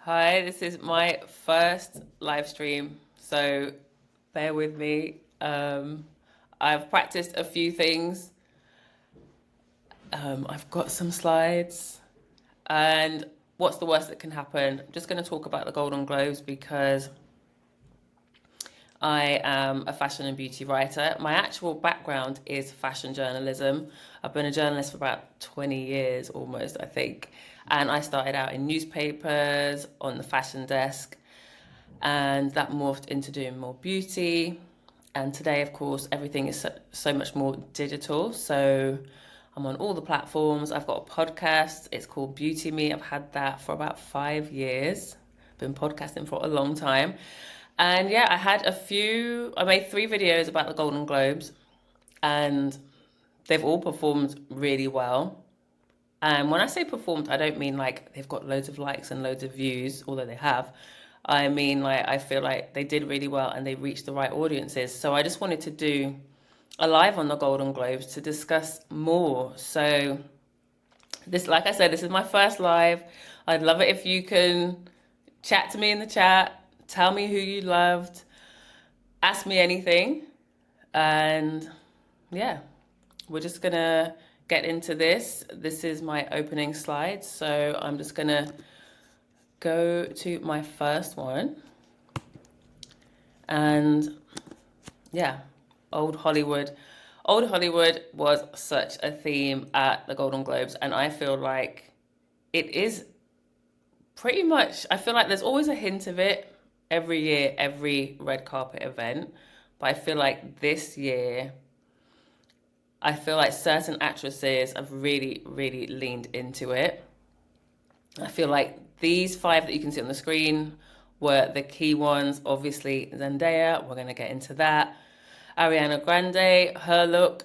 Hi, this is my first live stream, so bear with me. I've practiced a few things. I've got some slides, and what's the worst that can happen? I'm just going to talk about the Golden Globes because I am a fashion and beauty writer. My actual background is fashion journalism. I've been a journalist for about 20 years almost, I think. And I started out in newspapers on the fashion desk, and that morphed into doing more beauty. And today, of course, everything is so much more digital. So I'm on all the platforms. I've got a podcast. It's called Beauty Me. I've had that for about 5 years. Been podcasting for a long time. And yeah, I made 3 videos about the Golden Globes, and they've all performed really well. And when I say performed, I don't mean like they've got loads of likes and loads of views, although they have. I mean, like, I feel like they did really well and they reached the right audiences. So I just wanted to do a live on the Golden Globes to discuss more. So this, like I said, this is my first live. I'd love it if you can chat to me in the chat, tell me who you loved, ask me anything. And yeah, we're just gonna get into this. This is my opening slide. So I'm just gonna go to my first one. And yeah, old Hollywood. Old Hollywood was such a theme at the Golden Globes, and I feel like it is pretty much, I feel like there's always a hint of it every year, every red carpet event. But I feel like this year, I feel like certain actresses have really, really leaned into it. I feel like these 5 that you can see on the screen were the key ones. Obviously, Zendaya, we're going to get into that. Ariana Grande, her look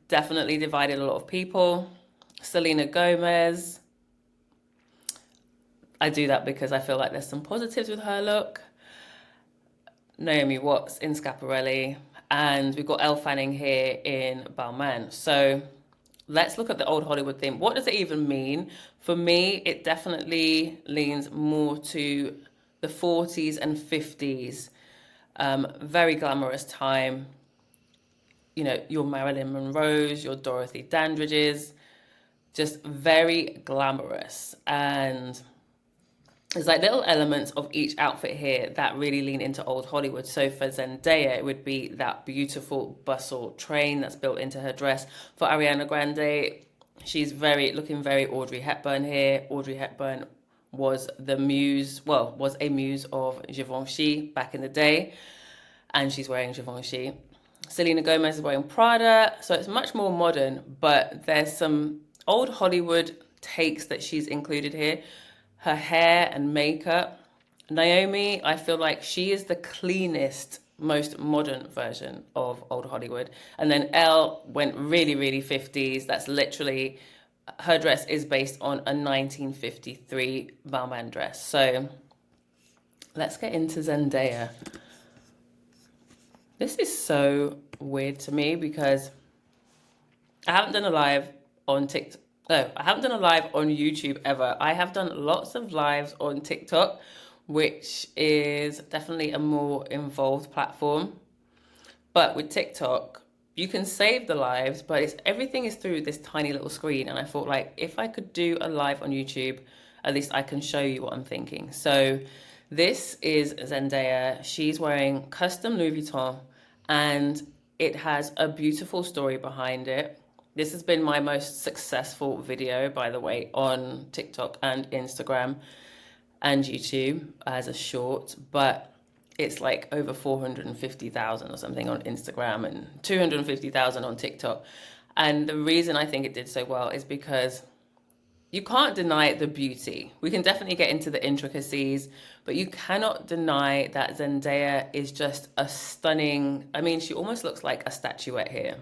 definitely divided a lot of people. Selena Gomez, I do that because I feel like there's some positives with her look. Naomi Watts in Schiaparelli, and we've got Elle Fanning here in Balmain. So let's look at the old Hollywood theme. What does it even mean? For me, it definitely leans more to the 40s and 50s. Very glamorous time. You know, your Marilyn Monroe's, your Dorothy Dandridge's, just very glamorous. And there's like little elements of each outfit here that really lean into old Hollywood. So for Zendaya, it would be that beautiful bustle train that's built into her dress. For Ariana Grande, she's looking very Audrey Hepburn here. Audrey Hepburn was a muse of Givenchy back in the day, and she's wearing Givenchy. Selena Gomez is wearing Prada, so it's much more modern, but there's some old Hollywood takes that she's included here. Her hair and makeup. Naomi, I feel like she is the cleanest, most modern version of old Hollywood. And then Elle went really, really 50s. That's literally, her dress is based on a 1953 Balmain dress. So let's get into Zendaya. This is so weird to me because I haven't done a live on TikTok. No, I haven't done a live on YouTube ever. I have done lots of lives on TikTok, which is definitely a more involved platform. But with TikTok, you can save the lives, but everything is through this tiny little screen. And I thought, like, if I could do a live on YouTube, at least I can show you what I'm thinking. So this is Zendaya. She's wearing custom Louis Vuitton, and it has a beautiful story behind it. This has been my most successful video, by the way, on TikTok and Instagram and YouTube as a short, but it's like over 450,000 or something on Instagram and 250,000 on TikTok. And the reason I think it did so well is because you can't deny the beauty. We can definitely get into the intricacies, but you cannot deny that Zendaya is just a stunning, I mean, she almost looks like a statuette here.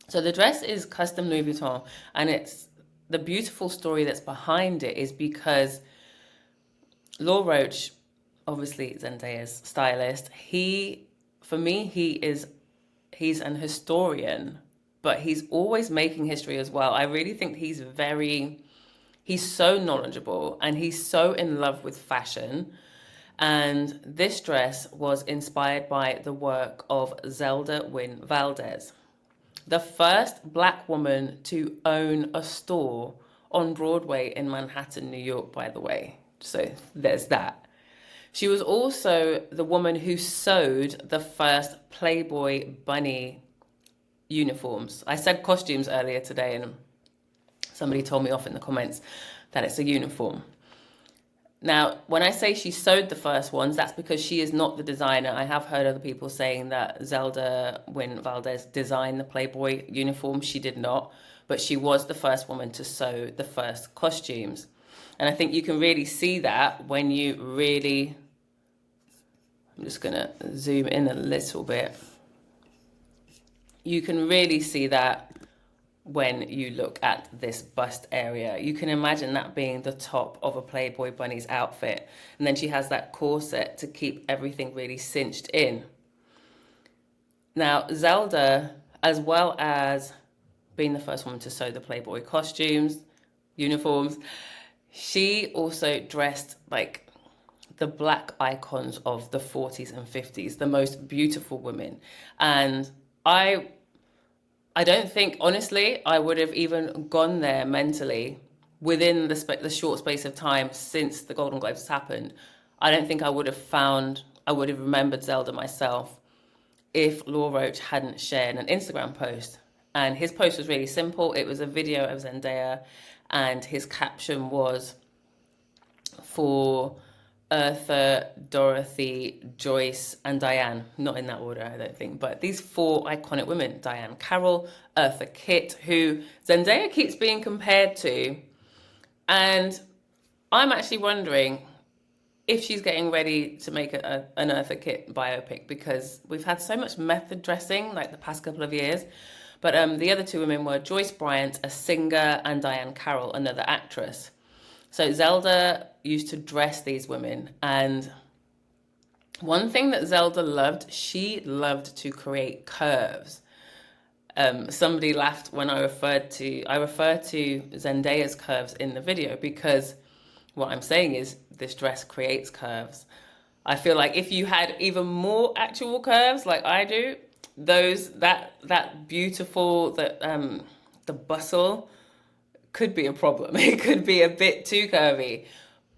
So the dress is custom Louis Vuitton, and it's the beautiful story that's behind it is because Law Roach, obviously Zendaya's stylist, he's an historian, but he's always making history as well. I really think he's very He's so knowledgeable and he's so in love with fashion. And this dress was inspired by the work of Zelda Wynne Valdez, the first black woman to own a store on Broadway in Manhattan, New York, by the way. So there's that. She was also the woman who sewed the first Playboy bunny uniforms. I said costumes earlier today, and somebody told me off in the comments that it's a uniform. Now, when I say she sewed the first ones, that's because she is not the designer. I have heard other people saying that Zelda Wynne Valdez designed the Playboy uniform. She did not, but she was the first woman to sew the first costumes. And I think you can really see that when you really... I'm just going to zoom in a little bit. You can really see that when you look at this bust area. You can imagine that being the top of a Playboy bunny's outfit. And then she has that corset to keep everything really cinched in. Now, Zelda, as well as being the first woman to sew the Playboy costumes, uniforms, she also dressed like the black icons of the 40s and 50s, the most beautiful women. And I don't think, honestly, I would have even gone there mentally within the short space of time since the Golden Globes happened. I don't think I would have remembered Zelda myself if Law Roach hadn't shared an Instagram post. And his post was really simple. It was a video of Zendaya, and his caption was, for Eartha, Dorothy, Joyce, and Diane. Not in that order, I don't think, but these four iconic women, Diane Carroll, Eartha Kitt, who Zendaya keeps being compared to. And I'm actually wondering if she's getting ready to make an Eartha Kitt biopic, because we've had so much method dressing like the past couple of years. But the other two women were Joyce Bryant, a singer, and Diane Carroll, another actress. So Zelda used to dress these women, and one thing that Zelda loved, she loved to create curves. Somebody laughed when I referred to Zendaya's curves in the video, because what I'm saying is this dress creates curves. I feel like if you had even more actual curves like I do, that beautiful, the bustle could be a problem. It could be a bit too curvy.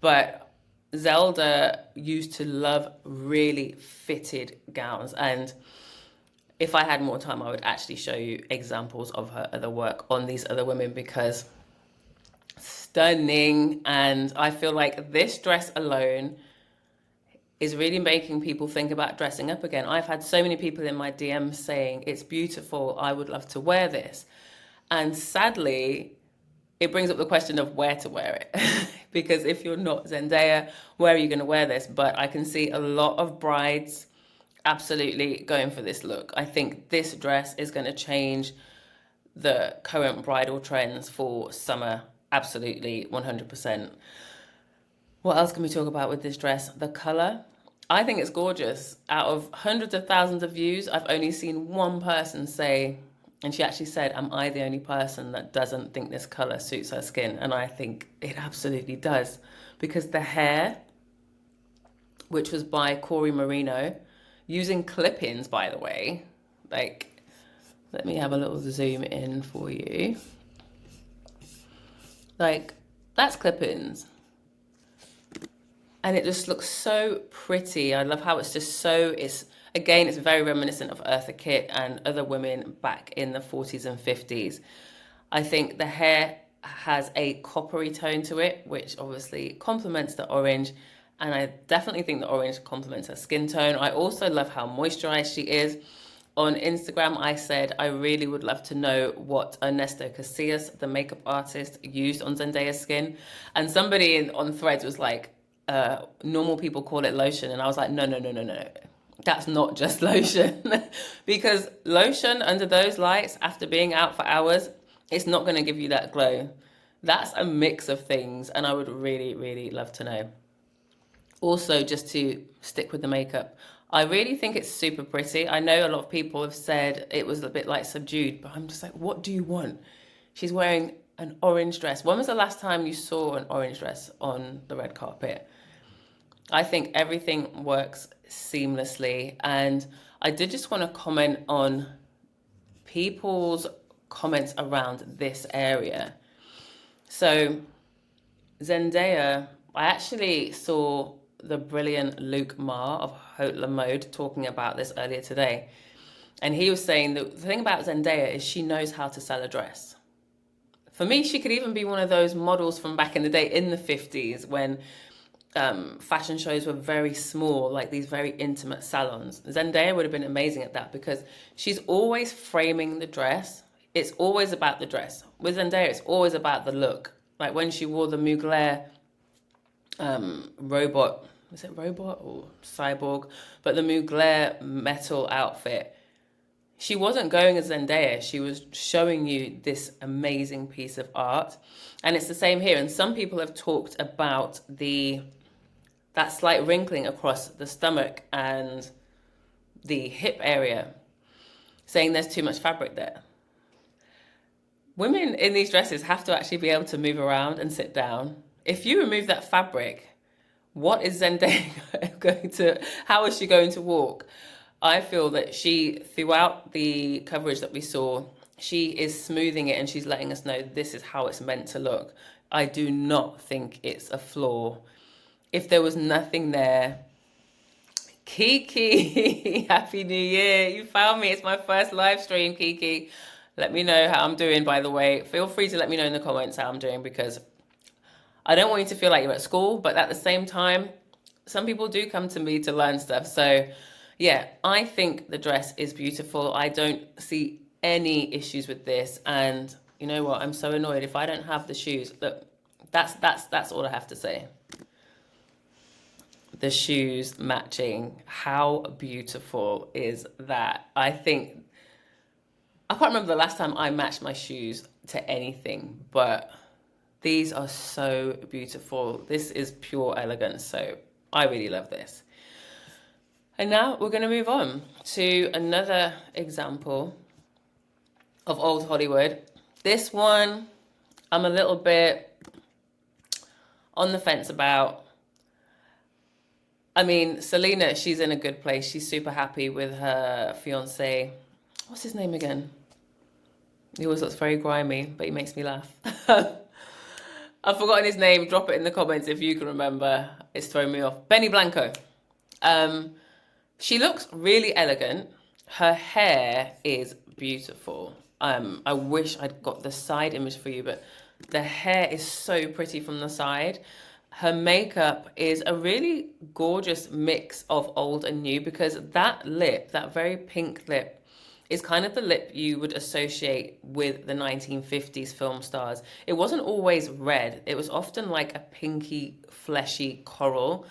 But Zelda used to love really fitted gowns. And if I had more time, I would actually show you examples of her other work on these other women, because stunning. And I feel like this dress alone is really making people think about dressing up again. I've had so many people in my DMs saying, it's beautiful, I would love to wear this. And sadly, it brings up the question of where to wear it. Because if you're not Zendaya, where are you going to wear this? But I can see a lot of brides absolutely going for this look. I think this dress is going to change the current bridal trends for summer. Absolutely, 100%. What else can we talk about with this dress? The color. I think it's gorgeous. Out of hundreds of thousands of views, I've only seen one person say, and she actually said, am I the only person that doesn't think this color suits her skin? And I think it absolutely does, because the hair, which was by Corey Marino, using clip-ins, by the way, like, let me have a little zoom in for you. Like, that's clip-ins. And it just looks so pretty. I love how it's just so, again, it's very reminiscent of Eartha Kitt and other women back in the 40s and 50s. I think the hair has a coppery tone to it, which obviously complements the orange. And I definitely think the orange complements her skin tone. I also love how moisturized she is. On Instagram, I said I really would love to know what Ernesto Casillas, the makeup artist, used on Zendaya's skin. And somebody on Threads was like, normal people call it lotion. And I was like, no. That's not just lotion. Because lotion under those lights, after being out for hours, it's not going to give you that glow. That's a mix of things. And I would really, really love to know. Also, just to stick with the makeup, I really think it's super pretty. I know a lot of people have said it was a bit like subdued, but I'm just like, what do you want? She's wearing an orange dress. When was the last time you saw an orange dress on the red carpet? I think everything works seamlessly. And I did just want to comment on people's comments around this area. So Zendaya, I actually saw the brilliant Luke Marr of Haute La Mode talking about this earlier today. And he was saying that the thing about Zendaya is she knows how to sell a dress. For me, she could even be one of those models from back in the day in the 50s when fashion shows were very small, like these very intimate salons. Zendaya would have been amazing at that because she's always framing the dress. It's always about the dress. With Zendaya, it's always about the look. Like when she wore the Mugler robot, is it robot or cyborg? But the Mugler metal outfit. She wasn't going as Zendaya. She was showing you this amazing piece of art. And it's the same here. And some people have talked about that slight wrinkling across the stomach and the hip area, saying there's too much fabric there. Women in these dresses have to actually be able to move around and sit down. If you remove that fabric, what is Zendaya how is she going to walk? I feel that she, throughout the coverage that we saw, she is smoothing it and she's letting us know this is how it's meant to look. I do not think it's a flaw. If there was nothing there, Kiki, Happy New Year. You found me. It's my first live stream, Kiki. Let me know how I'm doing, by the way. Feel free to let me know in the comments how I'm doing because I don't want you to feel like you're at school, but at the same time, some people do come to me to learn stuff. So yeah, I think the dress is beautiful. I don't see any issues with this. And you know what? I'm so annoyed if I don't have the shoes. Look, that's all I have to say. The shoes matching. How beautiful is that? I can't remember the last time I matched my shoes to anything, but these are so beautiful. This is pure elegance. So I really love this. And now we're going to move on to another example of old Hollywood. This one, I'm a little bit on the fence about. I mean, Selena, she's in a good place. She's super happy with her fiance. What's his name again? He always looks very grimy, but he makes me laugh. I've forgotten his name. Drop it in the comments if you can remember. It's throwing me off. Benny Blanco. She looks really elegant. Her hair is beautiful. I wish I'd got the side image for you, but the hair is so pretty from the side. Her makeup is a really gorgeous mix of old and new because that lip, that very pink lip, is kind of the lip you would associate with the 1950s film stars. It wasn't always red. It was often like a pinky, fleshy coral.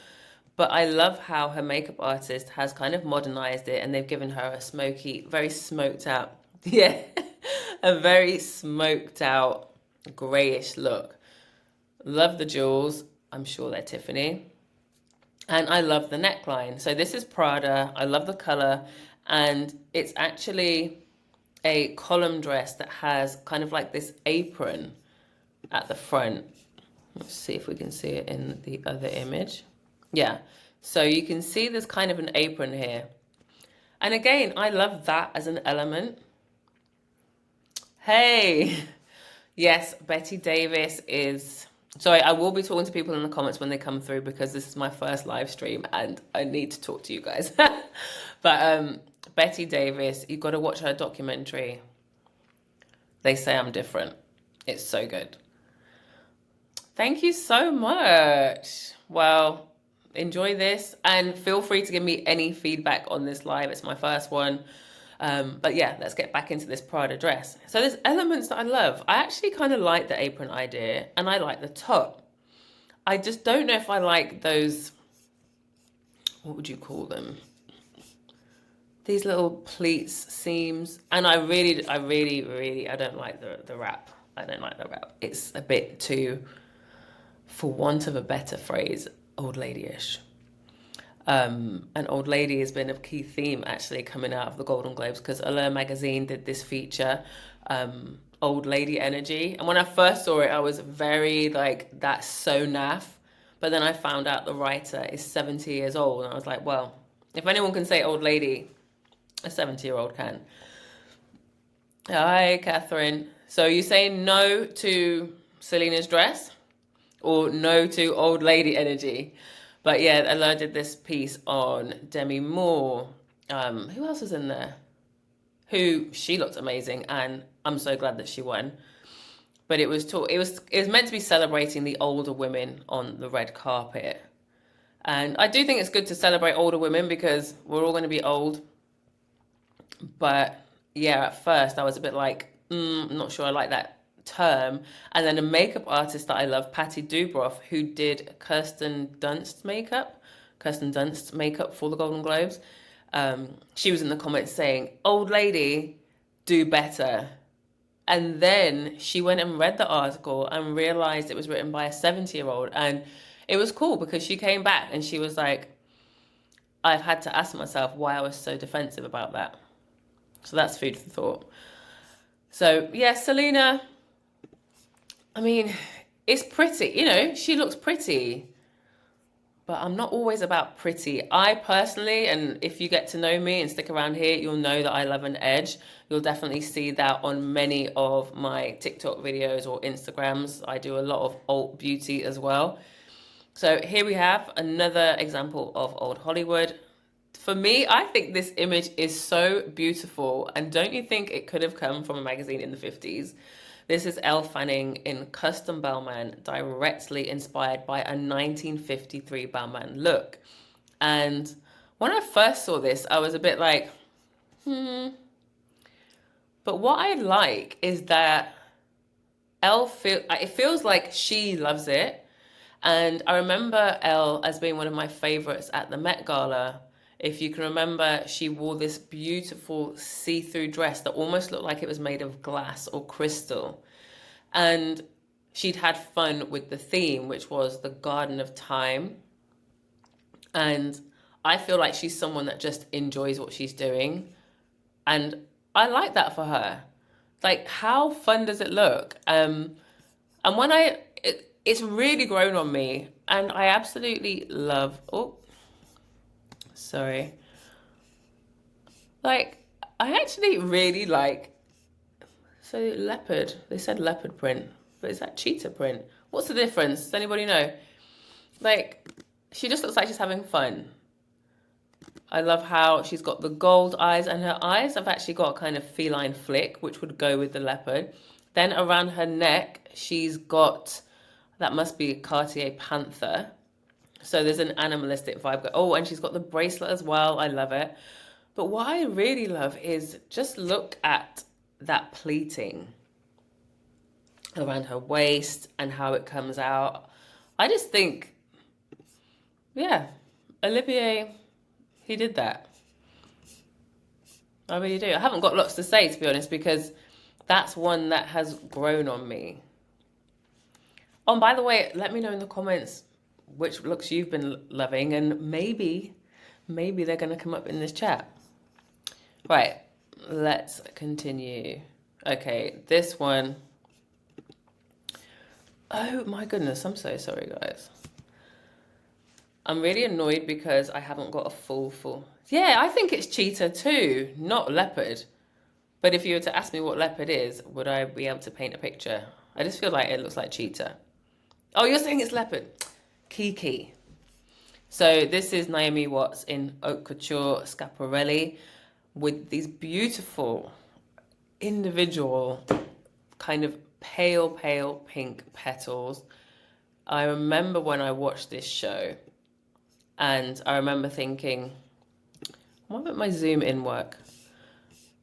But I love how her makeup artist has kind of modernized it and they've given her a smoky, very smoked out, a very smoked out grayish look. Love the jewels. I'm sure they're Tiffany. And I love the neckline. So this is Prada. I love the color. And it's actually a column dress that has kind of like this apron at the front. Let's see if we can see it in the other image. Yeah, so you can see there's kind of an apron here. And again, I love that as an element. Hey, yes, Betty Davis is... Sorry, I will be talking to people in the comments when they come through because this is my first live stream and I need to talk to you guys. But Betty Davis, you've got to watch her documentary. They Say I'm Different. It's so good. Thank you so much. Well... enjoy this and feel free to give me any feedback on this live. It's my first one. But yeah, let's get back into this Prada dress. So there's elements that I love. I actually kind of like the apron idea and I like the top. I just don't know if I like those, what would you call them? These little pleats, seams. And I don't like the wrap. I don't like the wrap. It's a bit too, for want of a better phrase, old lady-ish. And old lady has been a key theme actually coming out of the Golden Globes because Allure magazine did this feature old lady energy. And when I first saw it, I was very like, that's so naff. But then I found out the writer is 70 years old. And I was like, well, if anyone can say old lady, a 70-year-old can. Hi, Catherine. So you saying no to Selena's dress or no to old lady energy? But yeah, Ella did this piece on Demi Moore. Who else was in there? She looked amazing, and I'm so glad that she won. But it was meant to be celebrating the older women on the red carpet. And I do think it's good to celebrate older women because we're all going to be old. But yeah, at first I was a bit like, I'm not sure I like that term. And then a makeup artist that I love, Patty Dubroff, who did Kirsten Dunst's makeup for the Golden Globes. She was in the comments saying, old lady, do better. And then she went and read the article and realized it was written by a 70-year-old. And it was cool because she came back and she was like, I've had to ask myself why I was so defensive about that. So that's food for thought. So yeah, Selena, I mean, it's pretty, you know, she looks pretty. But I'm not always about pretty. I personally, and if you get to know me and stick around here, you'll know that I love an edge. You'll definitely see that on many of my TikTok videos or Instagrams. I do a lot of alt beauty as well. So here we have another example of old Hollywood. For me, I think this image is so beautiful. And don't you think it could have come from a magazine in the 50s? This is Elle Fanning in custom Balmain, directly inspired by a 1953 Balmain look. And when I first saw this, I was a bit like, But what I like is that it feels like she loves it. And I remember Elle as being one of my favorites at the Met Gala. If you can remember, she wore this beautiful see-through dress that almost looked like it was made of glass or crystal. And she'd had fun with the theme, which was the Garden of Time. And I feel like she's someone that just enjoys what she's doing. And I like that for her. Like, how fun does it look? And when it's really grown on me. And I absolutely love... Like, I actually really like... So, leopard. They said leopard print. But is that cheetah print? What's the difference? Does anybody know? Like, she just looks like she's having fun. I love how she's got the gold eyes. And her eyes have actually got a kind of feline flick, which would go with the leopard. Then around her neck, she's got... That must be a Cartier Panther. So there's an animalistic vibe. Oh, and she's got the bracelet as well. I love it. But what I really love is just look at that pleating around her waist and how it comes out. I just think, yeah, Olivier, he did that. I really do. I haven't got lots to say, to be honest, because that's one that has grown on me. Oh, and by the way, let me know in the comments which looks you've been loving, and maybe they're going to come up in this chat. Right, let's continue. Okay, this one. Oh my goodness, I'm so sorry, guys. I'm really annoyed because I haven't got a full. Yeah, I think it's cheetah too, not leopard. But if you were to ask me what leopard is, would I be able to paint a picture? I just feel like it looks like cheetah. Oh, you're saying it's leopard. Kiki. So this is Naomi Watts in Haute Couture Schiaparelli with these beautiful individual kind of pale pink petals. I remember when I watched this show and I remember thinking, why won't my zoom in work?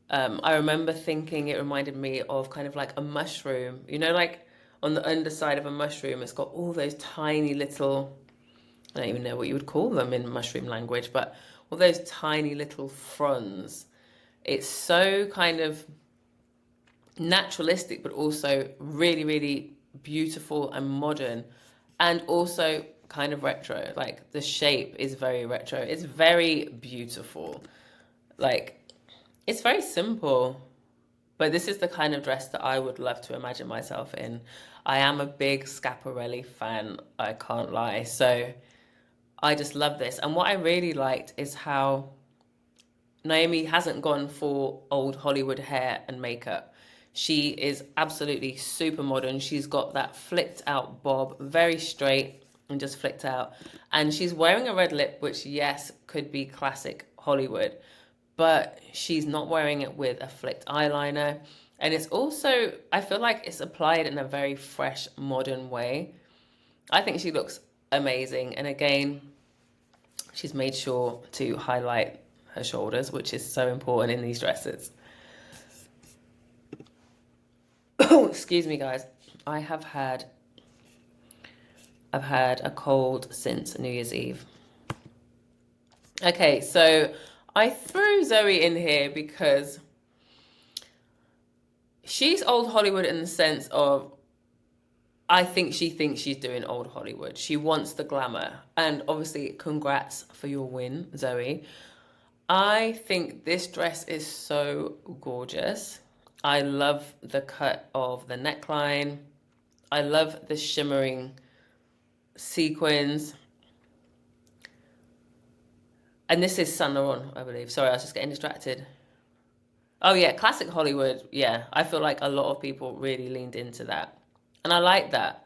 I remember thinking it reminded me of kind of like a mushroom, you know, like on the underside of a mushroom, it's got all those tiny little, I don't even know what you would call them in mushroom language, but all those tiny little fronds. It's so kind of naturalistic, but also really, really beautiful and modern, and also kind of retro. Like the shape is very retro. It's very beautiful. Like it's very simple, But this is the kind of dress that I would love to imagine myself in. I am a big Schiaparelli fan, I can't lie. So I just love this. And what I really liked is how Naomi hasn't gone for old Hollywood hair and makeup. She is absolutely super modern. She's got that flicked out bob, very straight and just flicked out. And she's wearing a red lip, which, yes, could be classic Hollywood, but she's not wearing it with a flicked eyeliner. And it's also, I feel like it's applied in a very fresh, modern way. I think she looks amazing. And again, she's made sure to highlight her shoulders, which is so important in these dresses. Oh, excuse me, guys. I've had a cold since New Year's Eve. Okay, so I threw Zoe in here because she's old Hollywood in the sense of, I think she thinks she's doing old Hollywood. She wants the glamour. And obviously, congrats for your win, Zoe. I think this dress is so gorgeous. I love the cut of the neckline. I love the shimmering sequins. And this is Saint Laurent, I believe. Sorry, I was just getting distracted. Oh yeah, classic Hollywood. Yeah, I feel like a lot of people really leaned into that. And I like that.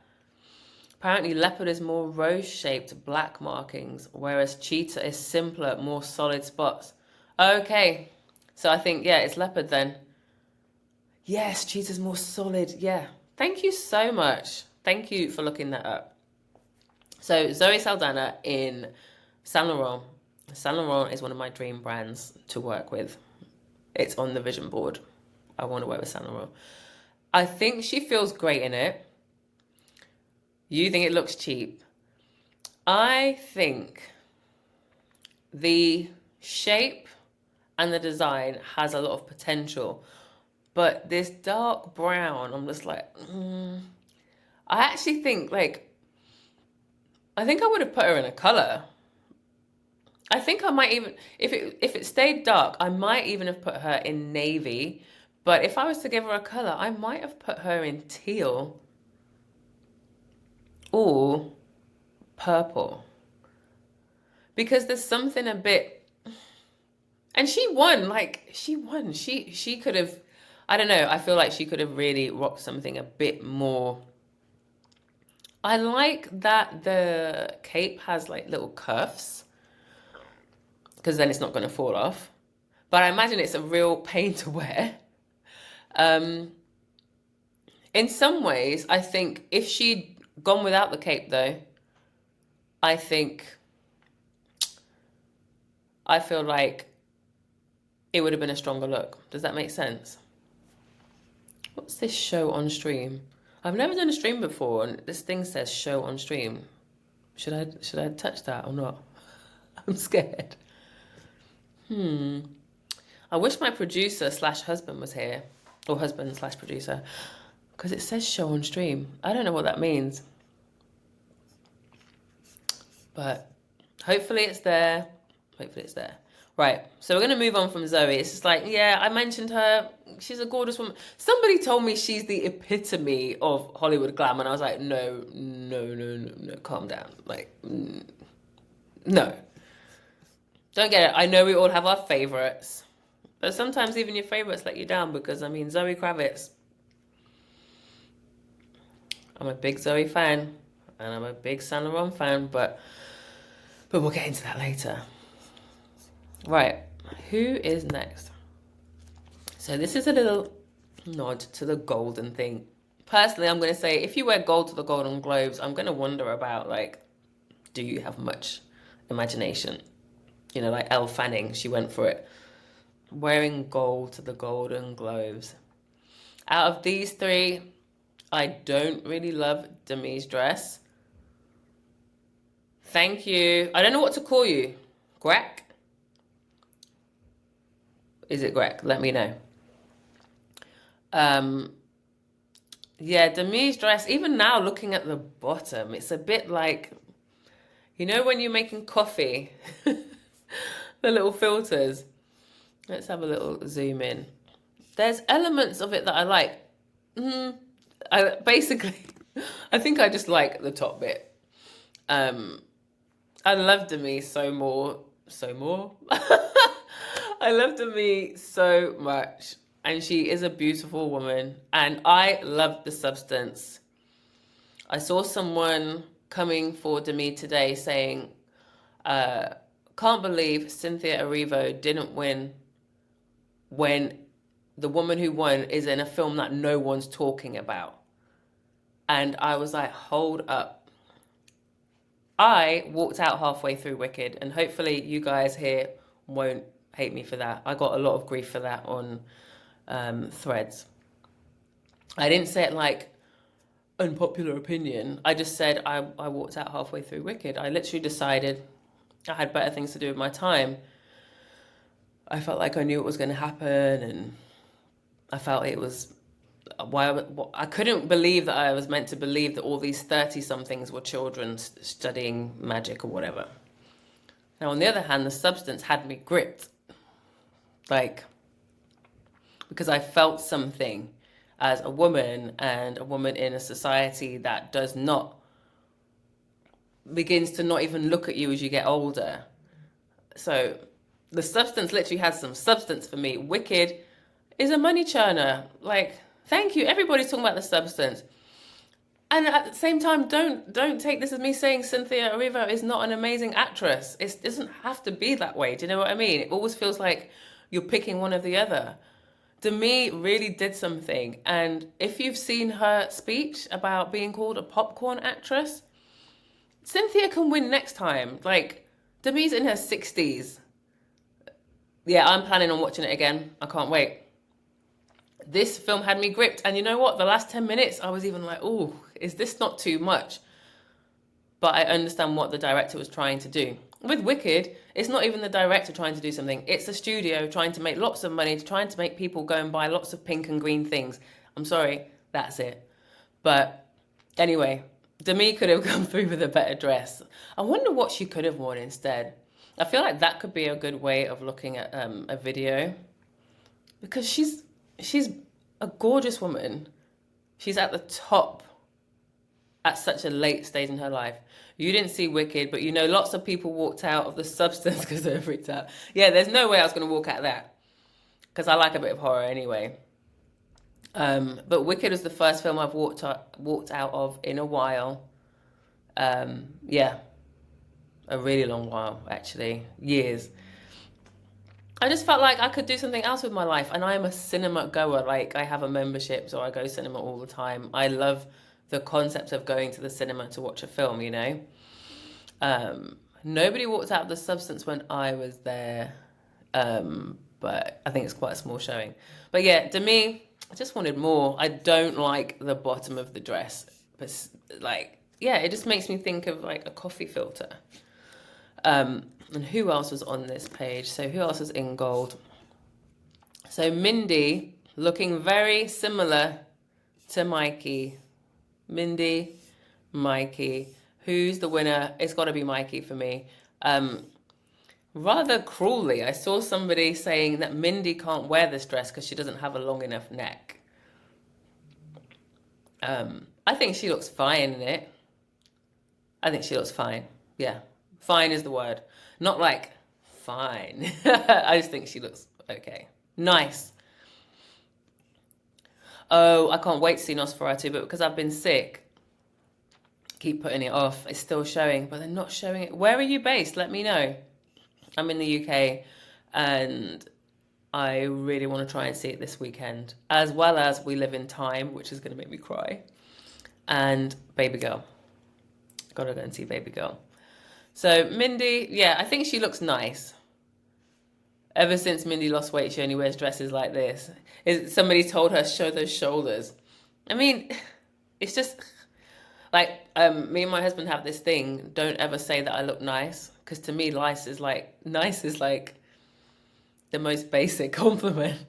Apparently leopard is more rose-shaped black markings, whereas cheetah is simpler, more solid spots. Okay, so I think, yeah, it's leopard then. Yes, cheetah's more solid. Yeah, thank you so much. Thank you for looking that up. So Zoe Saldana in Saint Laurent. Saint Laurent is one of my dream brands to work with. It's on the vision board. I want to work with Saint Laurent. I think she feels great in it. You think it looks cheap. I think the shape and the design has a lot of potential. But this dark brown, I'm just like, I actually think, like, I think I would have put her in a color. I think I might even, if it stayed dark, I might even have put her in navy. But if I was to give her a color, I might have put her in teal or purple. Because there's something a bit, and she won. She could have, I don't know, I feel like she could have really rocked something a bit more. I like that the cape has like little cuffs, because then it's not going to fall off. But I imagine it's a real pain to wear. In some ways, I think if she'd gone without the cape though, I feel like it would have been a stronger look. Does that make sense? What's this show on stream? I've never done a stream before, and this thing says show on stream. Should I touch that or not? I'm scared. I wish my producer / husband was here, or husband / producer, because it says show on stream. I don't know what that means, but hopefully it's there. Right, so we're going to move on from Zoe. It's just like, yeah, I mentioned her. She's a gorgeous woman. Somebody told me she's the epitome of Hollywood glam, and I was like, no, calm down. Like, no. Don't get it. I know we all have our favorites, but sometimes even your favorites let you down because, I mean, Zoe Kravitz. I'm a big Zoe fan, and I'm a big Saint Laurent fan, but we'll get into that later. Right, who is next? So this is a little nod to the golden thing. Personally, I'm going to say, if you wear gold to the Golden Globes, I'm going to wonder about, like, do you have much imagination? You know, like Elle Fanning, she went for it. Wearing gold to the Golden Globes. Out of these three, I don't really love Demi's dress. Thank you. I don't know what to call you. Greg? Is it Greg? Let me know. Yeah, Demi's dress, even now looking at the bottom, it's a bit like, you know when you're making coffee? The little filters. Let's have a little zoom in. there's elements of it that I like. I think I just like the top bit. I love Demi so more. I love Demi so much. And she is a beautiful woman. And I love the substance. I saw someone coming for Demi today saying, can't believe Cynthia Erivo didn't win when the woman who won is in a film that no one's talking about. And I was like, hold up. I walked out halfway through Wicked, and hopefully you guys here won't hate me for that. I got a lot of grief for that on Threads. I didn't say it like unpopular opinion. I just said I walked out halfway through Wicked. I literally decided I had better things to do with my time. I felt like I knew what was going to happen, and I felt it was I couldn't believe that I was meant to believe that all these 30-somethings were children studying magic or whatever. Now, on the other hand, the substance had me gripped. Like, because I felt something as a woman, and a woman in a society that begins to not even look at you as you get older. So the substance literally has some substance for me. Wicked is a money churner. Like, thank you. Everybody's talking about the substance. And at the same time, don't take this as me saying Cynthia Erivo is not an amazing actress. It doesn't have to be that way. Do you know what I mean? It always feels like you're picking one or the other. Demi really did something. And if you've seen her speech about being called a popcorn actress, Cynthia can win next time. Like, Demi's in her 60s. Yeah, I'm planning on watching it again. I can't wait. This film had me gripped. And you know what? The last 10 minutes, I was even like, oh, is this not too much? But I understand what the director was trying to do. With Wicked, it's not even the director trying to do something. It's a studio trying to make lots of money, trying to make people go and buy lots of pink and green things. I'm sorry, that's it. But anyway, Demi could have come through with a better dress. I wonder what she could have worn instead. I feel like that could be a good way of looking at a video. Because she's a gorgeous woman. She's at the top at such a late stage in her life. You didn't see Wicked, but you know lots of people walked out of the substance because they were freaked out. Yeah, there's no way I was going to walk out of that. Because I like a bit of horror anyway. But Wicked was the first film I've walked out of in a while. Yeah. A really long while, actually. Years. I just felt like I could do something else with my life. And I am a cinema goer. Like, I have a membership, so I go cinema all the time. I love the concept of going to the cinema to watch a film, you know. Nobody walked out of the substance when I was there. But I think it's quite a small showing. But yeah, Demi, I just wanted more. I don't like the bottom of the dress. But like, yeah, it just makes me think of like a coffee filter. And who else was on this page? So who else was in gold? So Mindy, looking very similar to Mikey. Mindy, Mikey. Who's the winner? It's got to be Mikey for me. Rather cruelly, I saw somebody saying that Mindy can't wear this dress because she doesn't have a long enough neck. I think she looks fine in it. I think she looks fine. Yeah. Fine is the word. Not like fine. I just think she looks okay. Nice. Oh, I can't wait to see Nosferatu, but because I've been sick, keep putting it off. It's still showing, but they're not showing it. Where are you based? Let me know. I'm in the UK, and I really want to try and see it this weekend, as well as We Live in Time, which is going to make me cry, and Baby Girl. Gotta go and see Baby Girl. So Mindy, yeah, I think she looks nice. Ever since Mindy lost weight, she only wears dresses like this. Somebody told her, show those shoulders. I mean, it's just like, me and my husband have this thing, don't ever say that I look nice. Because to me, nice is like the most basic compliment.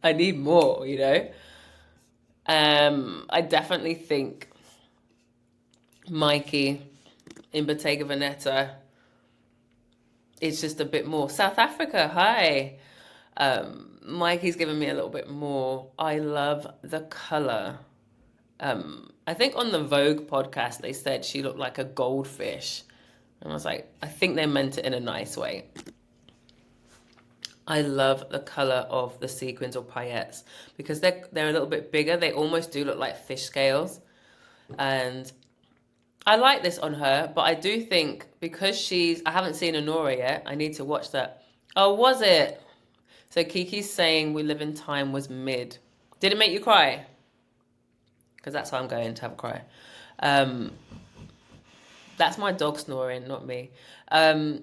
I need more, you know? I definitely think Mikey in Bottega Veneta is just a bit more. South Africa, hi. Mikey's given me a little bit more. I love the color. I think on the Vogue podcast, they said she looked like a goldfish. And I was like, I think they meant it in a nice way. I love the color of the sequins or paillettes because they're a little bit bigger. They almost do look like fish scales. And I like this on her, but I do think because I haven't seen Honora yet. I need to watch that. Oh, was it? So Kiki's saying We Live in Time was mid. Did it make you cry? Because that's how I'm going to have a cry. That's my dog snoring, not me. I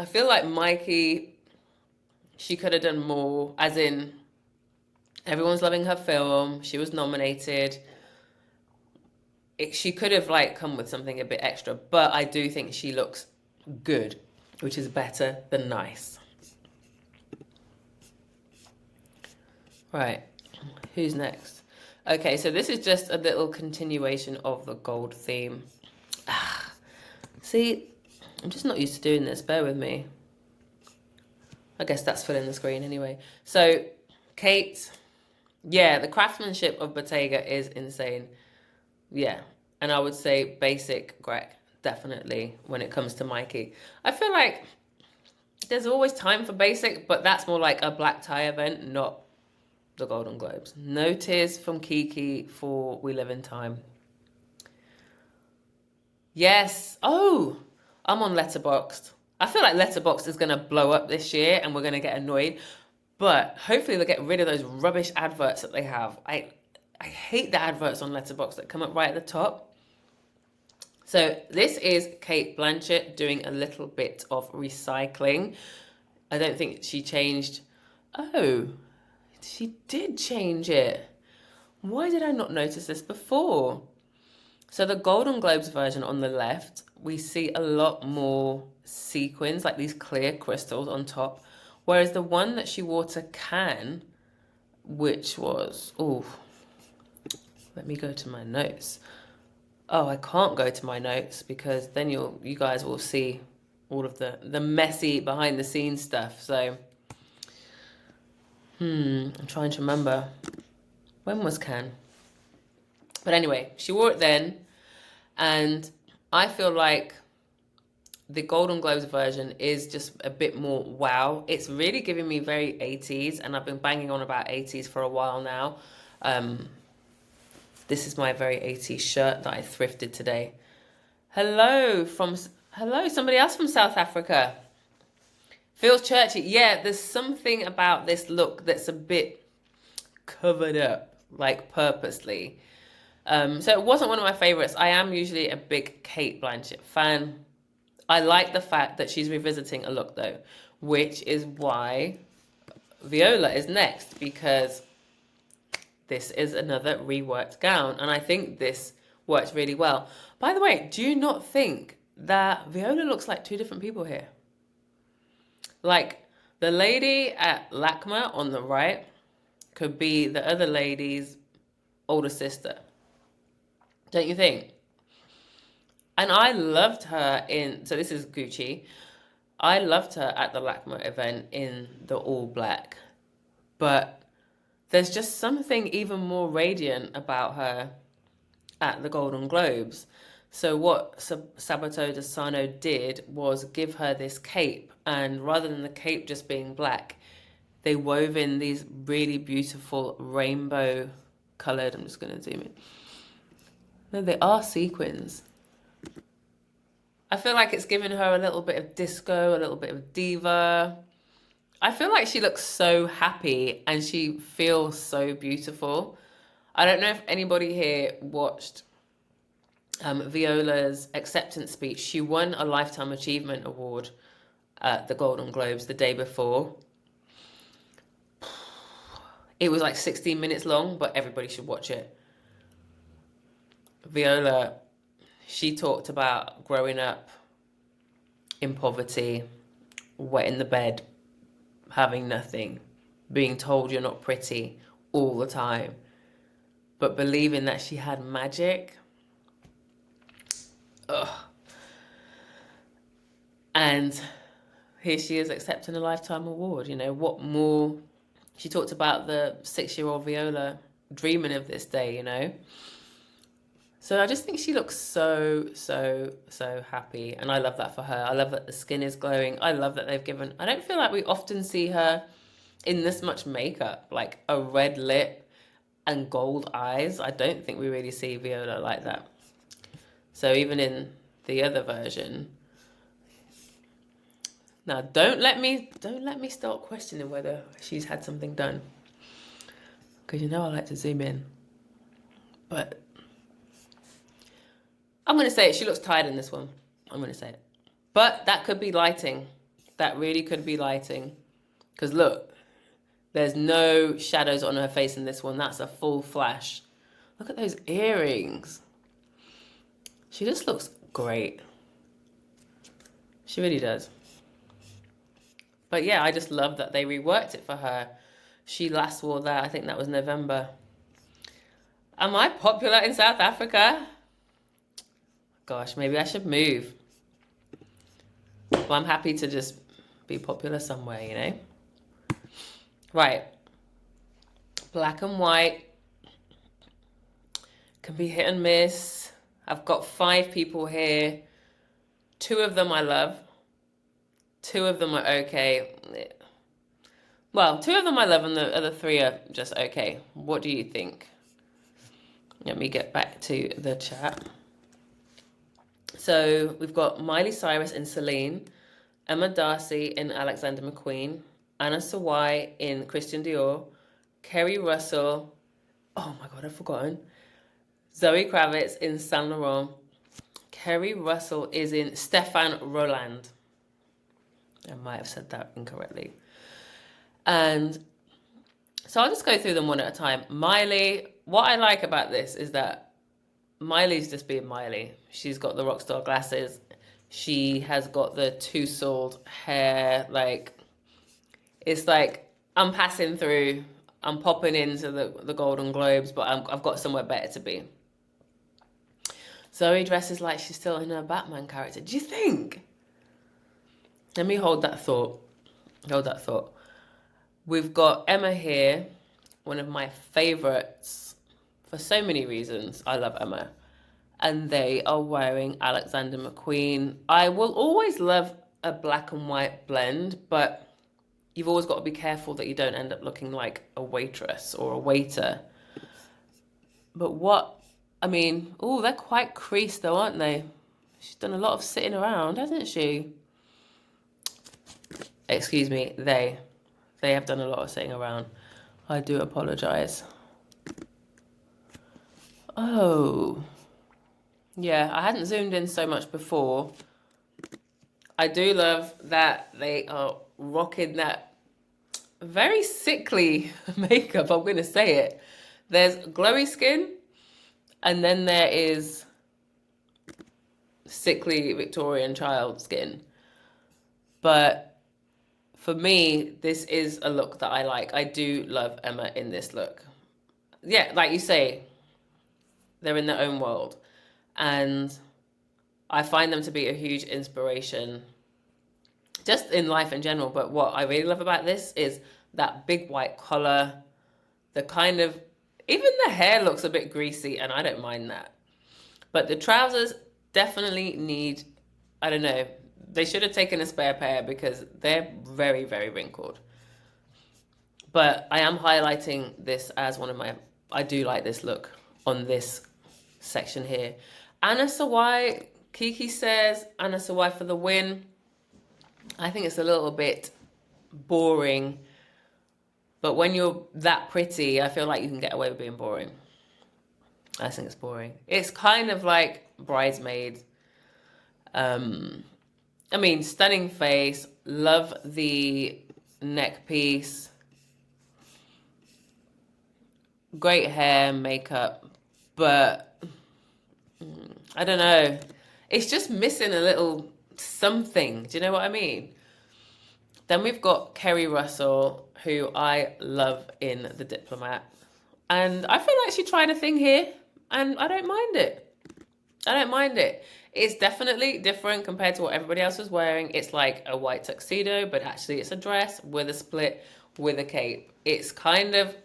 feel like Mikey, she could have done more, as in everyone's loving her film. She was nominated. She could have come with something a bit extra, but I do think she looks good, which is better than nice. Right, who's next? Okay, so this is just a little continuation of the gold theme. See, I'm just not used to doing this. Bear with me. I guess that's filling the screen anyway. So, Kate, yeah, the craftsmanship of Bottega is insane. Yeah, and I would say basic Greg, definitely, when it comes to Mikey. I feel like there's always time for basic, but that's more like a black tie event, not the Golden Globes. No tears from Kiki for We Live in Time. Yes. Oh, I'm on Letterboxd. I feel like Letterboxd is going to blow up this year and we're going to get annoyed. But hopefully they'll get rid of those rubbish adverts that they have. I hate the adverts on Letterboxd that come up right at the top. So this is Cate Blanchett doing a little bit of recycling. I don't think she changed. Oh, she did change it. Why did I not notice this before? So the Golden Globes version on the left, we see a lot more sequins, like these clear crystals on top. Whereas the one that she wore to Cannes, which was, let me go to my notes. Oh, I can't go to my notes because then you guys will see all of the messy behind the scenes stuff. So, I'm trying to remember. When was Cannes? But anyway, she wore it then. And I feel like the Golden Globes version is just a bit more wow. It's really giving me very 80s, and I've been banging on about 80s for a while now. This is my very 80s shirt that I thrifted today. Hello, somebody else from South Africa. Feels churchy. Yeah, there's something about this look that's a bit covered up, purposely. So it wasn't one of my favorites. I am usually a big Cate Blanchett fan. I like the fact that she's revisiting a look though, which is why Viola is next, because this is another reworked gown. And I think this works really well. By the way, do you not think that Viola looks like two different people here? Like the lady at Lakme on the right could be the other lady's older sister. Don't you think? And I loved her so this is Gucci. I loved her at the Lakme event in the all black. But there's just something even more radiant about her at the Golden Globes. So what Sabato de Sarno did was give her this cape. And rather than the cape just being black, they wove in these really beautiful rainbow colored, I'm just going to zoom in. No, they are sequins. I feel like it's giving her a little bit of disco, a little bit of diva. I feel like she looks so happy and she feels so beautiful. I don't know if anybody here watched Viola's acceptance speech. She won a Lifetime Achievement Award at the Golden Globes the day before. It was 16 minutes long, but everybody should watch it. Viola, she talked about growing up in poverty, wet in the bed, having nothing, being told you're not pretty all the time, but believing that she had magic. Ugh. And here she is accepting a Lifetime Award. You know, what more? She talked about the 6-year-old Viola dreaming of this day, you know. So I just think she looks so, so, so happy. And I love that for her. I love that the skin is glowing. I love that they've given... I don't feel like we often see her in this much makeup. Like a red lip and gold eyes. I don't think we really see Viola like that. So even in the other version... Now, don't let me start questioning whether she's had something done. Because you know I like to zoom in. But... I'm going to say it. She looks tired in this one. I'm going to say it. But that could be lighting. That really could be lighting. Because look, there's no shadows on her face in this one. That's a full flash. Look at those earrings. She just looks great. She really does. But yeah, I just love that they reworked it for her. She last wore that. I think that was November. Am I popular in South Africa? Gosh, maybe I should move. Well, I'm happy to just be popular somewhere, you know? Right. Black and white. Can be hit and miss. I've got 5 people here. 2 of them I love. 2 of them are okay. Well, 2 of them I love and the other 3 are just okay. What do you think? Let me get back to the chat. So we've got Miley Cyrus in Celine, Emma Darcy in Alexander McQueen, Anna Sawai in Christian Dior, Keri Russell, oh my God, I've forgotten, Zoe Kravitz in Saint Laurent, Keri Russell is in Stéphane Roland. I might have said that incorrectly. And so I'll just go through them one at a time. Miley, what I like about this is that Miley's just being Miley. She's got the rockstar glasses. She has got the tousled hair. Like, it's like, I'm passing through. I'm popping into the Golden Globes, but I've got somewhere better to be. Zoe dresses like she's still in her Batman character. Do you think? Let me hold that thought. Hold that thought. We've got Emma here, one of my favorites. For so many reasons, I love Emma. And they are wearing Alexander McQueen. I will always love a black and white blend, but you've always got to be careful that you don't end up looking like a waitress or a waiter. But they're quite creased though, aren't they? She's done a lot of sitting around, hasn't she? Excuse me, they have done a lot of sitting around. I do apologise. Oh, yeah, I hadn't zoomed in so much before. I do love that they are rocking that very sickly makeup, I'm going to say it. There's glowy skin, and then there is sickly Victorian child skin. But for me, this is a look that I like. I do love Emma in this look. Yeah, like you say, they're in their own world. And I find them to be a huge inspiration just in life in general. But what I really love about this is that big white collar, the kind of, even the hair looks a bit greasy and I don't mind that. But the trousers definitely need, I don't know, they should have taken a spare pair because they're very, very wrinkled. But I am highlighting this as one of my, I do like this look on this section here. Anna Sawai, Kiki says, Anna Sawai for the win. I think it's a little bit boring. But when you're that pretty, I feel like you can get away with being boring. I think it's boring. It's kind of like Bridesmaids. Stunning face. Love the neck piece. Great hair, makeup. But I don't know. It's just missing a little something. Do you know what I mean? Then we've got Keri Russell, who I love in The Diplomat. And I feel like she tried a thing here, and I don't mind it. I don't mind it. It's definitely different compared to what everybody else is wearing. It's like a white tuxedo, but actually it's a dress with a split with a cape. It's kind of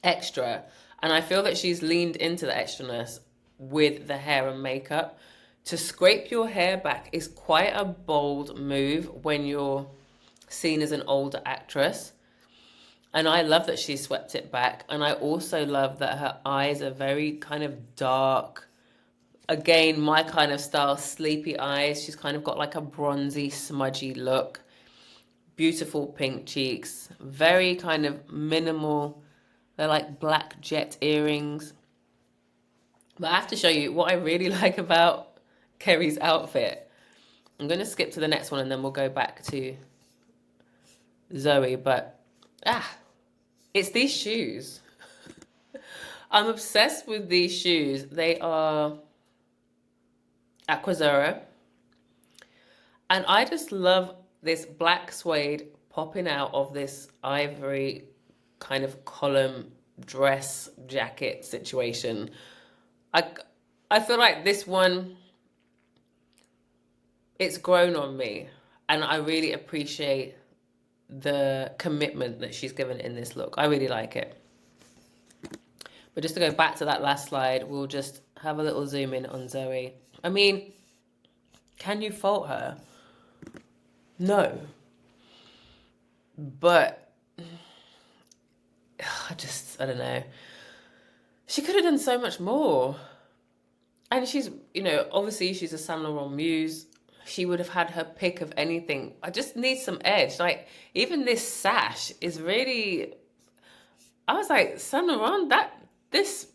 extra. And I feel that she's leaned into the extraness with the hair and makeup. To scrape your hair back is quite a bold move when you're seen as an older actress. And I love that she swept it back. And I also love that her eyes are very kind of dark. Again, my kind of style, sleepy eyes. She's kind of got like a bronzy, smudgy look. Beautiful pink cheeks. Very kind of minimal. They're like black jet earrings. But I have to show you what I really like about Keri's outfit. I'm going to skip to the next one and then we'll go back to Zoe. But, it's these shoes. I'm obsessed with these shoes. They are Aquazzura. And I just love this black suede popping out of this ivory kind of column dress jacket situation. I feel like this one, it's grown on me. And I really appreciate the commitment that she's given in this look. I really like it. But just to go back to that last slide, we'll just have a little zoom in on Zoe. I mean, can you fault her? No. But I don't know. She could have done so much more. And she's, obviously she's a Saint Laurent muse. She would have had her pick of anything. I just need some edge. Like, even this sash is really... I was like, Saint Laurent, this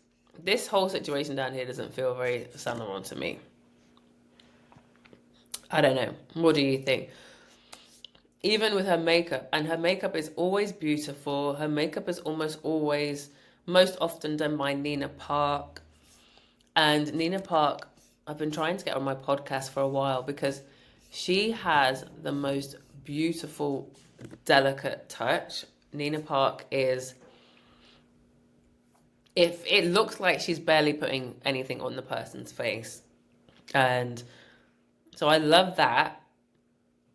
whole situation down here doesn't feel very Saint Laurent to me. I don't know. What do you think? Even with her makeup, and her makeup is always beautiful. Her makeup is almost always, most often done by Nina Park. And Nina Park, I've been trying to get on my podcast for a while because she has the most beautiful, delicate touch. Nina Park is, if it looks like she's barely putting anything on the person's face. And so I love that.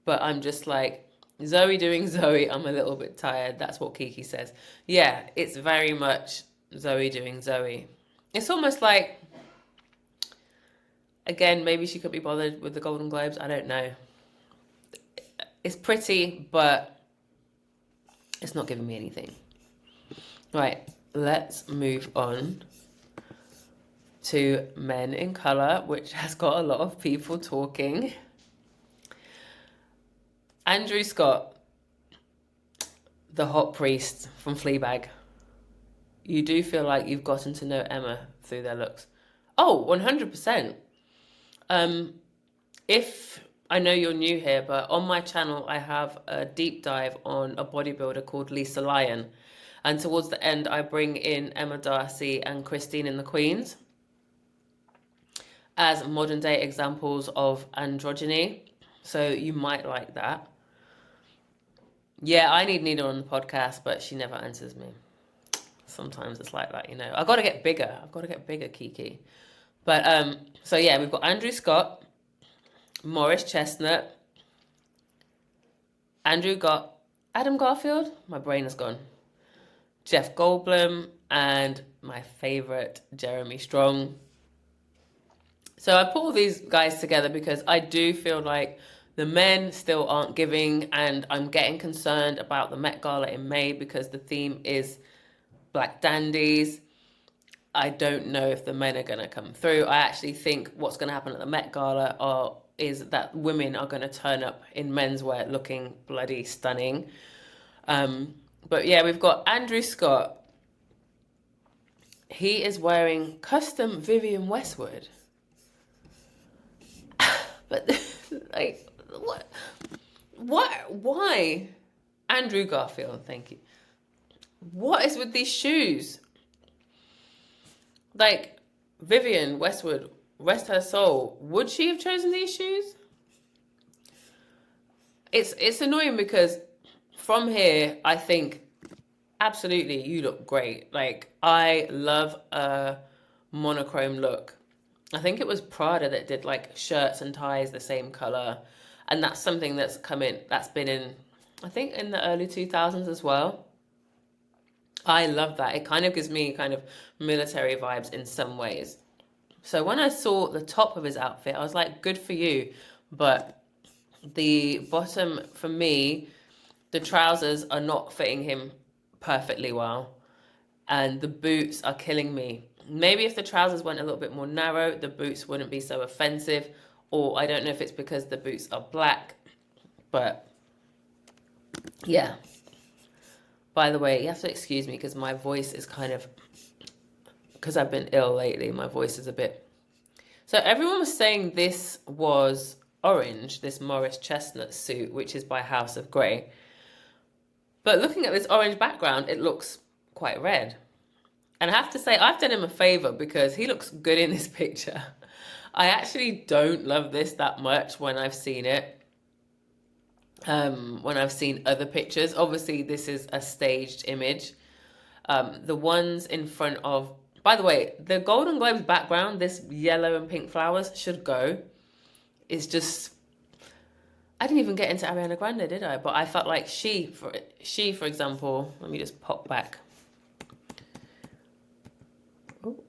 But I'm just like, Zoe doing Zoe, I'm a little bit tired. That's what Kiki says. Yeah, it's very much Zoe doing Zoe. It's almost like, again, maybe she could be bothered with the Golden Globes. I don't know. It's pretty, but it's not giving me anything. Right, let's move on to Men in Colour, which has got a lot of people talking. Andrew Scott, the hot priest from Fleabag. You do feel like you've gotten to know Emma through their looks. Oh, 100%. If I know you're new here, but on my channel, I have a deep dive on a bodybuilder called Lisa Lyon. And towards the end, I bring in Emma Darcy and Christine in the Queens as modern day examples of androgyny. So you might like that. Yeah, I need Nina on the podcast, but she never answers me. Sometimes it's like that, I've got to get bigger. Kiki. But, so yeah, we've got Andrew Scott, Morris Chestnut, Adam Garfield, my brain is gone, Jeff Goldblum, and my favorite, Jeremy Strong. So I put all these guys together because I do feel like the men still aren't giving, and I'm getting concerned about the Met Gala in May because the theme is Black Dandies. I don't know if the men are going to come through. I actually think what's going to happen at the Met Gala is that women are going to turn up in menswear looking bloody stunning. But yeah, we've got Andrew Scott. He is wearing custom Vivienne Westwood. But, like, what? Why? Andrew Garfield, thank you. What is with these shoes? Like, Vivienne Westwood, rest her soul. Would she have chosen these shoes? It's annoying because from here, I think, absolutely, you look great. Like, I love a monochrome look. I think it was Prada that did like shirts and ties the same color. And that's something that's been in, I think, in the early 2000s as well. I love that. It kind of gives me kind of military vibes in some ways. So when I saw the top of his outfit, I was like, good for you. But the bottom, for me, the trousers are not fitting him perfectly well. And the boots are killing me. Maybe if the trousers went a little bit more narrow, the boots wouldn't be so offensive. Or I don't know if it's because the boots are black. But yeah. By the way, you have to excuse me because my voice is kind of, because I've been ill lately, my voice is a bit. So everyone was saying this was orange, this Morris Chestnut suit, which is by House of Grey. But looking at this orange background, it looks quite red. And I have to say, I've done him a favor because he looks good in this picture. I actually don't love this that much when I've seen it. When I've seen other pictures. Obviously, this is a staged image. The ones in front of... By the way, the Golden Globes background, this yellow and pink flowers, should go. It's just... I didn't even get into Ariana Grande, did I? But I felt like she, for example... Let me just pop back. Ooh.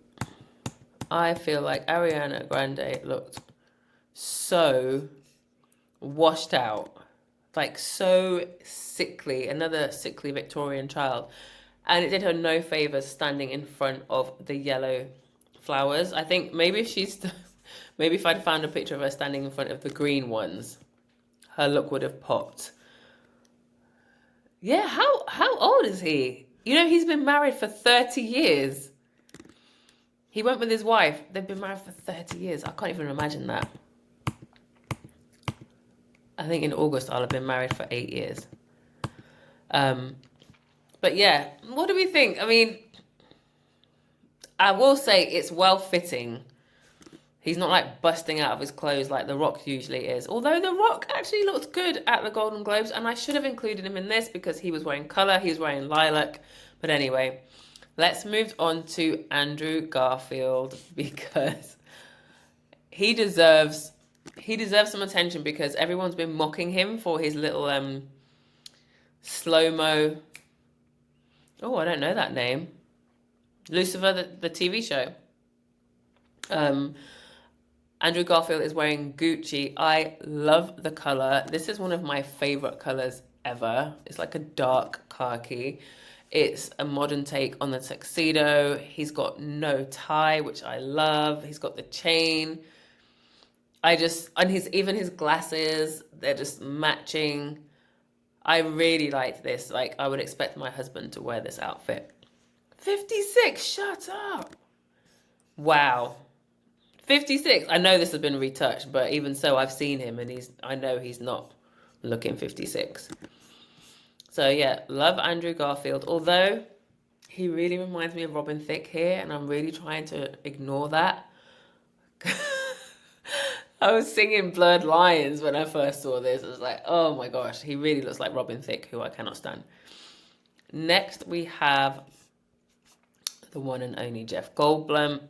I feel like Ariana Grande looked so washed out. Like so sickly, another sickly Victorian child. And it did her no favors standing in front of the yellow flowers. I think maybe if I'd found a picture of her standing in front of the green ones, her look would have popped. Yeah, how old is he? You know, he's been married for 30 years. He went with his wife. They've been married for 30 years. I can't even imagine that. I think in August I'll have been married for 8 years. But yeah, what do we think? I mean, I will say it's well-fitting. He's not like busting out of his clothes like The Rock usually is. Although The Rock actually looked good at the Golden Globes, and I should have included him in this because he was wearing colour, he was wearing lilac. But anyway, let's move on to Andrew Garfield because he deserves some attention because everyone's been mocking him for his little slow-mo. Oh, I don't know that name. Lucifer, the TV show. Andrew Garfield is wearing Gucci. I love the color. This is one of my favorite colors ever. It's like a dark khaki. It's a modern take on the tuxedo. He's got no tie, which I love. He's got the chain. And his glasses, they're just matching. I really like this. Like, I would expect my husband to wear this outfit. 56, shut up. Wow. 56. I know this has been retouched, but even so, I've seen him and I know he's not looking 56. So yeah, love Andrew Garfield. Although he really reminds me of Robin Thicke here, and I'm really trying to ignore that. I was singing Blurred Lines when I first saw this. I was like, oh my gosh, he really looks like Robin Thicke, who I cannot stand. Next, we have the one and only Jeff Goldblum.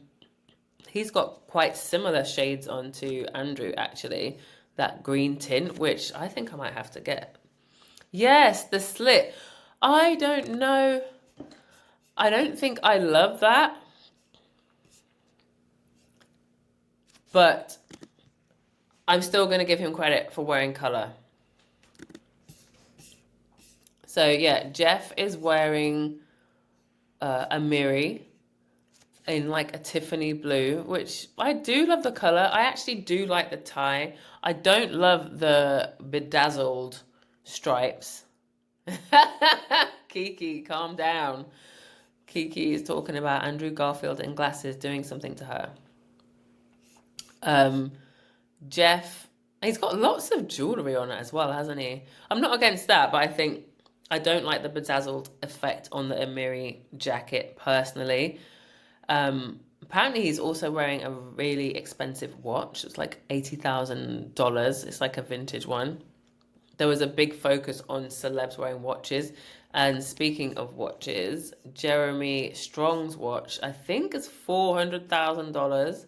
He's got quite similar shades on to Andrew, actually. That green tint, which I think I might have to get. Yes, the slit. I don't know. I don't think I love that. But I'm still going to give him credit for wearing colour. So yeah, Jeff is wearing a Miri in like a Tiffany blue, which I do love the colour. I actually do like the tie. I don't love the bedazzled stripes. Kiki, calm down. Kiki is talking about Andrew Garfield in glasses doing something to her. Jeff, he's got lots of jewellery on it as well, hasn't he? I'm not against that, but I don't like the bedazzled effect on the Amiri jacket personally. Apparently he's also wearing a really expensive watch. It's like $80,000. It's like a vintage one. There was a big focus on celebs wearing watches. And speaking of watches, Jeremy Strong's watch, I think, is $400,000.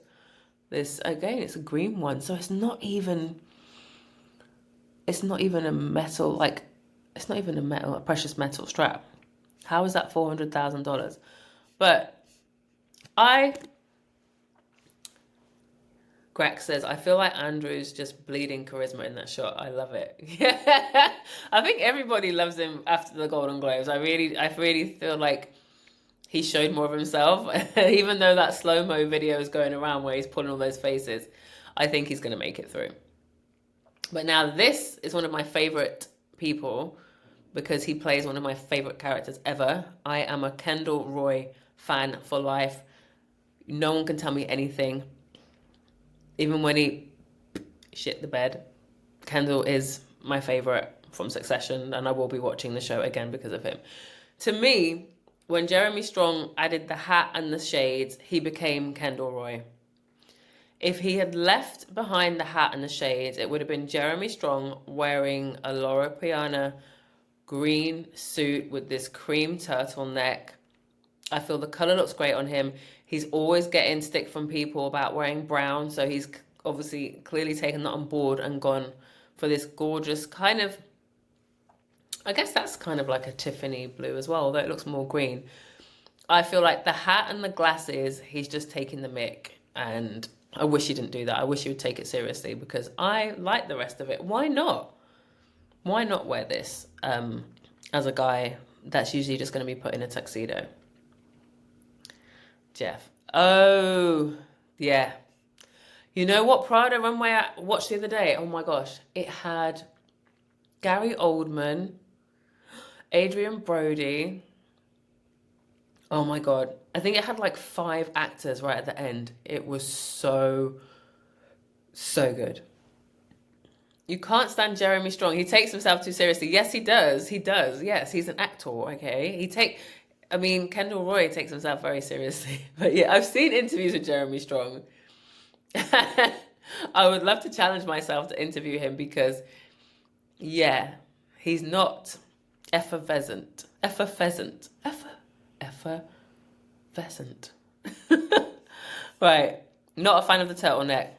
This, again, it's a green one, so it's not even a metal, like, it's not even a precious metal strap. How is that $400,000? But Greg says, I feel like Andrew's just bleeding charisma in that shot. I love it. Yeah. I think everybody loves him after the Golden Globes. I really feel like he showed more of himself. Even though that slow-mo video is going around where he's pulling all those faces, I think he's going to make it through. But now this is one of my favorite people because he plays one of my favorite characters ever. I am a Kendall Roy fan for life. No one can tell me anything. Even when he shit the bed, Kendall is my favorite from Succession, and I will be watching the show again because of him. To me, when Jeremy Strong added the hat and the shades, he became Kendall Roy. If he had left behind the hat and the shades, it would have been Jeremy Strong wearing a Laura Piana green suit with this cream turtleneck. I feel the colour looks great on him. He's always getting stick from people about wearing brown, so he's obviously clearly taken that on board and gone for this gorgeous kind of, I guess that's kind of like a Tiffany blue as well, although it looks more green. I feel like the hat and the glasses, he's just taking the mick, and I wish he didn't do that. I wish he would take it seriously because I like the rest of it. Why not? Why not wear this as a guy that's usually just going to be put in a tuxedo? Jeff. Oh, yeah. You know what Prada runway I watched the other day? Oh my gosh. It had Gary Oldman, Adrian Brody. Oh my God. I think it had like 5 actors right at the end. It was so good. You can't stand Jeremy Strong. He takes himself too seriously. Yes, he does. He does. Yes, he's an actor, okay? Kendall Roy takes himself very seriously. But yeah, I've seen interviews with Jeremy Strong. I would love to challenge myself to interview him because, yeah, he's not effervescent. Right. Not a fan of the turtleneck.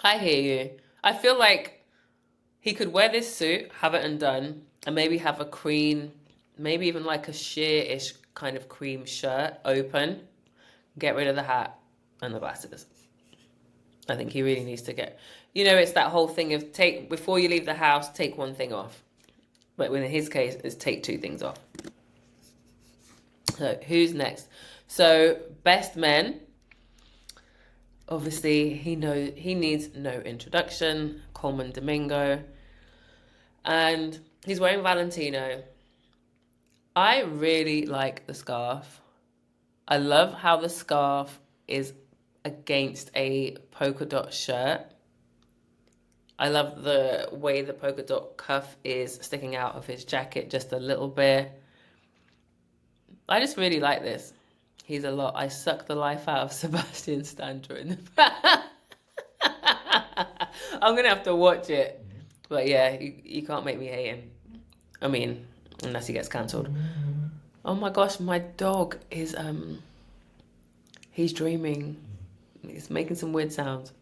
I hear you. I feel like he could wear this suit, have it undone, and maybe have a cream, maybe even like a sheer-ish kind of cream shirt open, get rid of the hat and the glasses. I think he really needs to it's that whole thing of before you leave the house, take one thing off. But in his case, it's take 2 things off. So who's next? So best men. Obviously, he needs no introduction. Colman Domingo. And he's wearing Valentino. I really like the scarf. I love how the scarf is against a polka dot shirt. I love the way the polka dot cuff is sticking out of his jacket just a little bit. I just really like this. He's a lot. I suck the life out of Sebastian Stan during the... I'm going to have to watch it. But yeah, you can't make me hate him. I mean, unless he gets cancelled. Oh my gosh, my dog is... he's dreaming. He's making some weird sounds.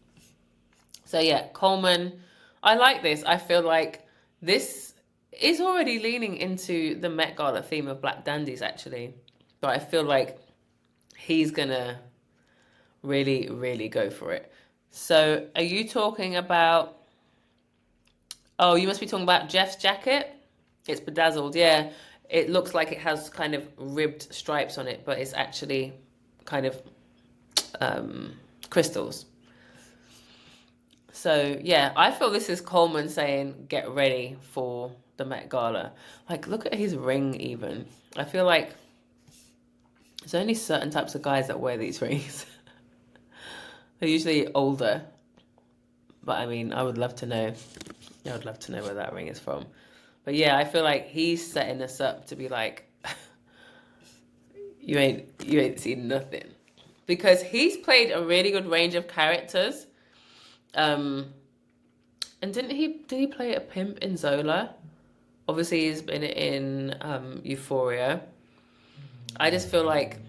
So yeah, Colman. I like this. I feel like this is already leaning into the Met Gala theme of Black Dandies, actually. But I feel like he's going to really, really go for it. So are you talking about... Oh, you must be talking about Jeff's jacket? It's bedazzled, yeah. It looks like it has kind of ribbed stripes on it, but it's actually kind of crystals. So, yeah, I feel this is Colman saying, get ready for the Met Gala. Like, look at his ring even. I feel like there's only certain types of guys that wear these rings. They're usually older. But, I mean, I would love to know. I would love to know where that ring is from. But, yeah, I feel like he's setting us up to be like, you ain't seen nothing. Because he's played a really good range of characters. And did he play a pimp in Zola? Obviously, he's been in Euphoria. I just feel like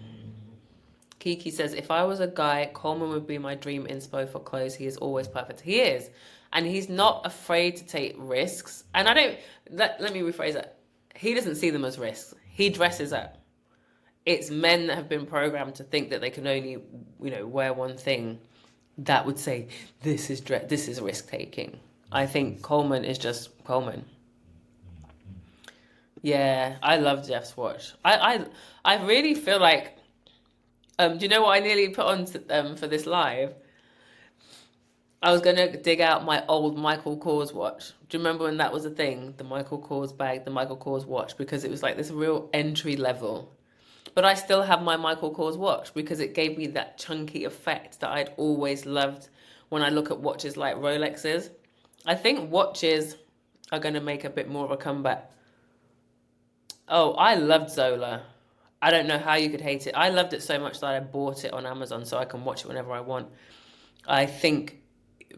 Kiki says, if I was a guy, Colman would be my dream inspo for clothes. He is always perfect. He is. And he's not afraid to take risks. And I don't, let me rephrase that. He doesn't see them as risks. He dresses up. It's men that have been programmed to think that they can only, wear one thing that would say, this is risk taking. I think Colman is just Colman. Yeah, I love Jeff's watch. I really feel like, do you know what I nearly put on for this live? I was going to dig out my old Michael Kors watch. Do you remember when that was a thing? The Michael Kors bag, the Michael Kors watch, because it was like this real entry level. But I still have my Michael Kors watch because it gave me that chunky effect that I'd always loved when I look at watches like Rolexes. I think watches are going to make a bit more of a comeback. Oh, I loved Zola. I don't know how you could hate it. I loved it so much that I bought it on Amazon so I can watch it whenever I want. I think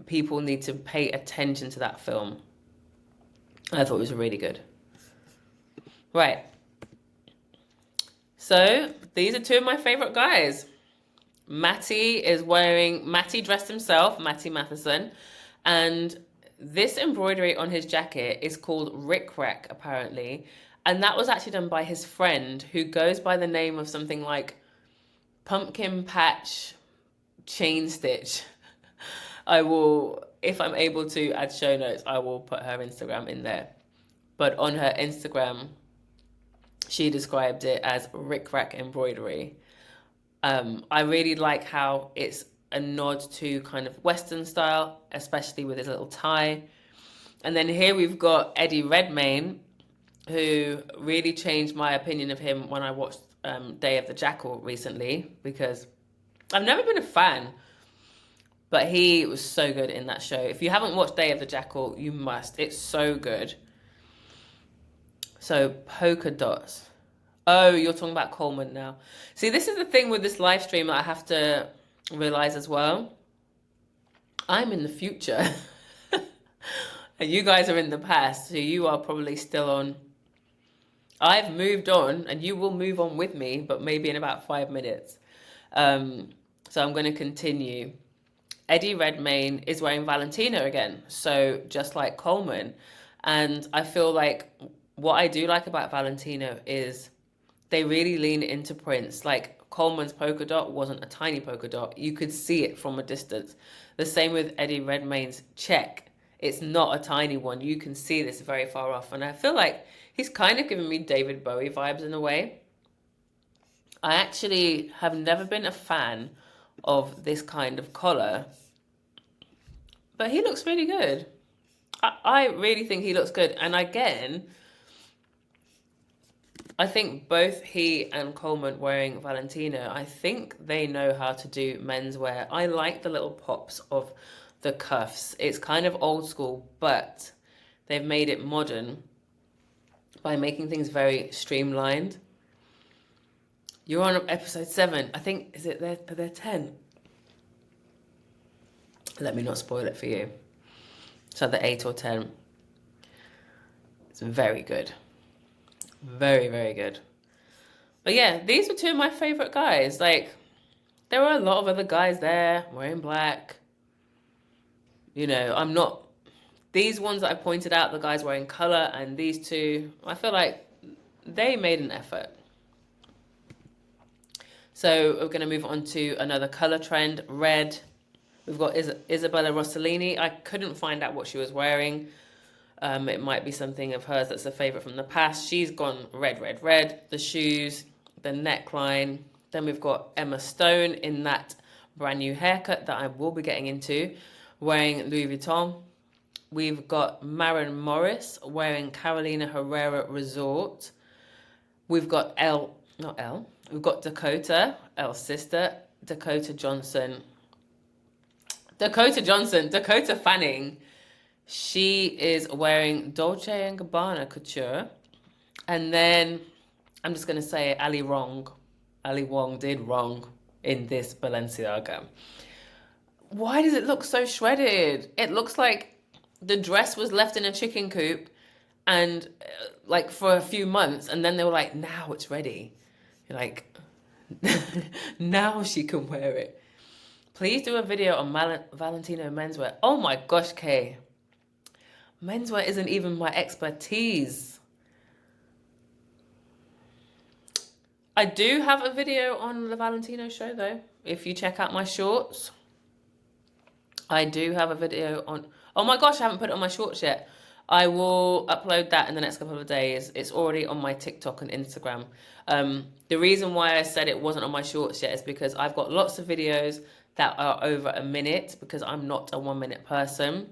people need to pay attention to that film. I thought it was really good. Right. So, these are two of my favorite guys. Matty dressed himself, Matty Matheson, and this embroidery on his jacket is called Rick Rack, apparently. And that was actually done by his friend who goes by the name of something like Pumpkin Patch Chain Stitch. I will, if I'm able to add show notes, I will put her Instagram in there. But on her Instagram, she described it as Rick Rack embroidery. I really like how it's a nod to kind of Western style, especially with his little tie. And then here we've got Eddie Redmayne, who really changed my opinion of him when I watched Day of the Jackal recently, because I've never been a fan, but he was so good in that show. If you haven't watched Day of the Jackal, you must. It's so good. So, polka dots. Oh, you're talking about Colman now. See, this is the thing with this live stream that I have to realize as well. I'm in the future. And you guys are in the past, so you are probably still on. I've moved on, and you will move on with me, but maybe in about 5 minutes. So I'm going to continue. Eddie Redmayne is wearing Valentino again, so just like Colman. And I feel like what I do like about Valentino is they really lean into prints. Like Colman's polka dot wasn't a tiny polka dot. You could see it from a distance. The same with Eddie Redmayne's check. It's not a tiny one. You can see this very far off. And I feel like he's kind of giving me David Bowie vibes in a way. I actually have never been a fan of this kind of collar, but he looks really good. I really think he looks good. And again, I think both he and Colman wearing Valentino, I think they know how to do menswear. I like the little pops of the cuffs. It's kind of old school, but they've made it modern by making things very streamlined. You're on episode 7. I think, is it they're 10? Let me not spoil it for you. So the 8 or 10. It's very good. Very, very good. But yeah, these were two of my favorite guys. Like, there were a lot of other guys there wearing black. I'm not... These ones that I pointed out, the guys wearing colour, and these two, I feel like they made an effort. So we're going to move on to another colour trend, red. We've got Isabella Rossellini. I couldn't find out what she was wearing. It might be something of hers that's a favourite from the past. She's gone red, red, red. The shoes, the neckline. Then we've got Emma Stone in that brand new haircut that I will be getting into, wearing Louis Vuitton. We've got Maren Morris wearing Carolina Herrera Resort. We've got we've got Dakota, Elle's sister, Dakota Fanning. She is wearing Dolce & Gabbana couture. And then, I'm just going to say Ali Wong did wrong in this Balenciaga. Why does it look so shredded? It looks like the dress was left in a chicken coop and for a few months, and then they were like, now it's ready. You're like, Now she can wear it. Please do a video on Valentino menswear. Oh my gosh, Kay. Menswear isn't even my expertise. I do have a video on the Valentino show though. If you check out my shorts, I do have a video on... Oh my gosh, I haven't put it on my shorts yet. I will upload that in the next couple of days. It's already on my TikTok and Instagram. The reason why I said it wasn't on my shorts yet is because I've got lots of videos that are over a minute because I'm not a 1 minute person.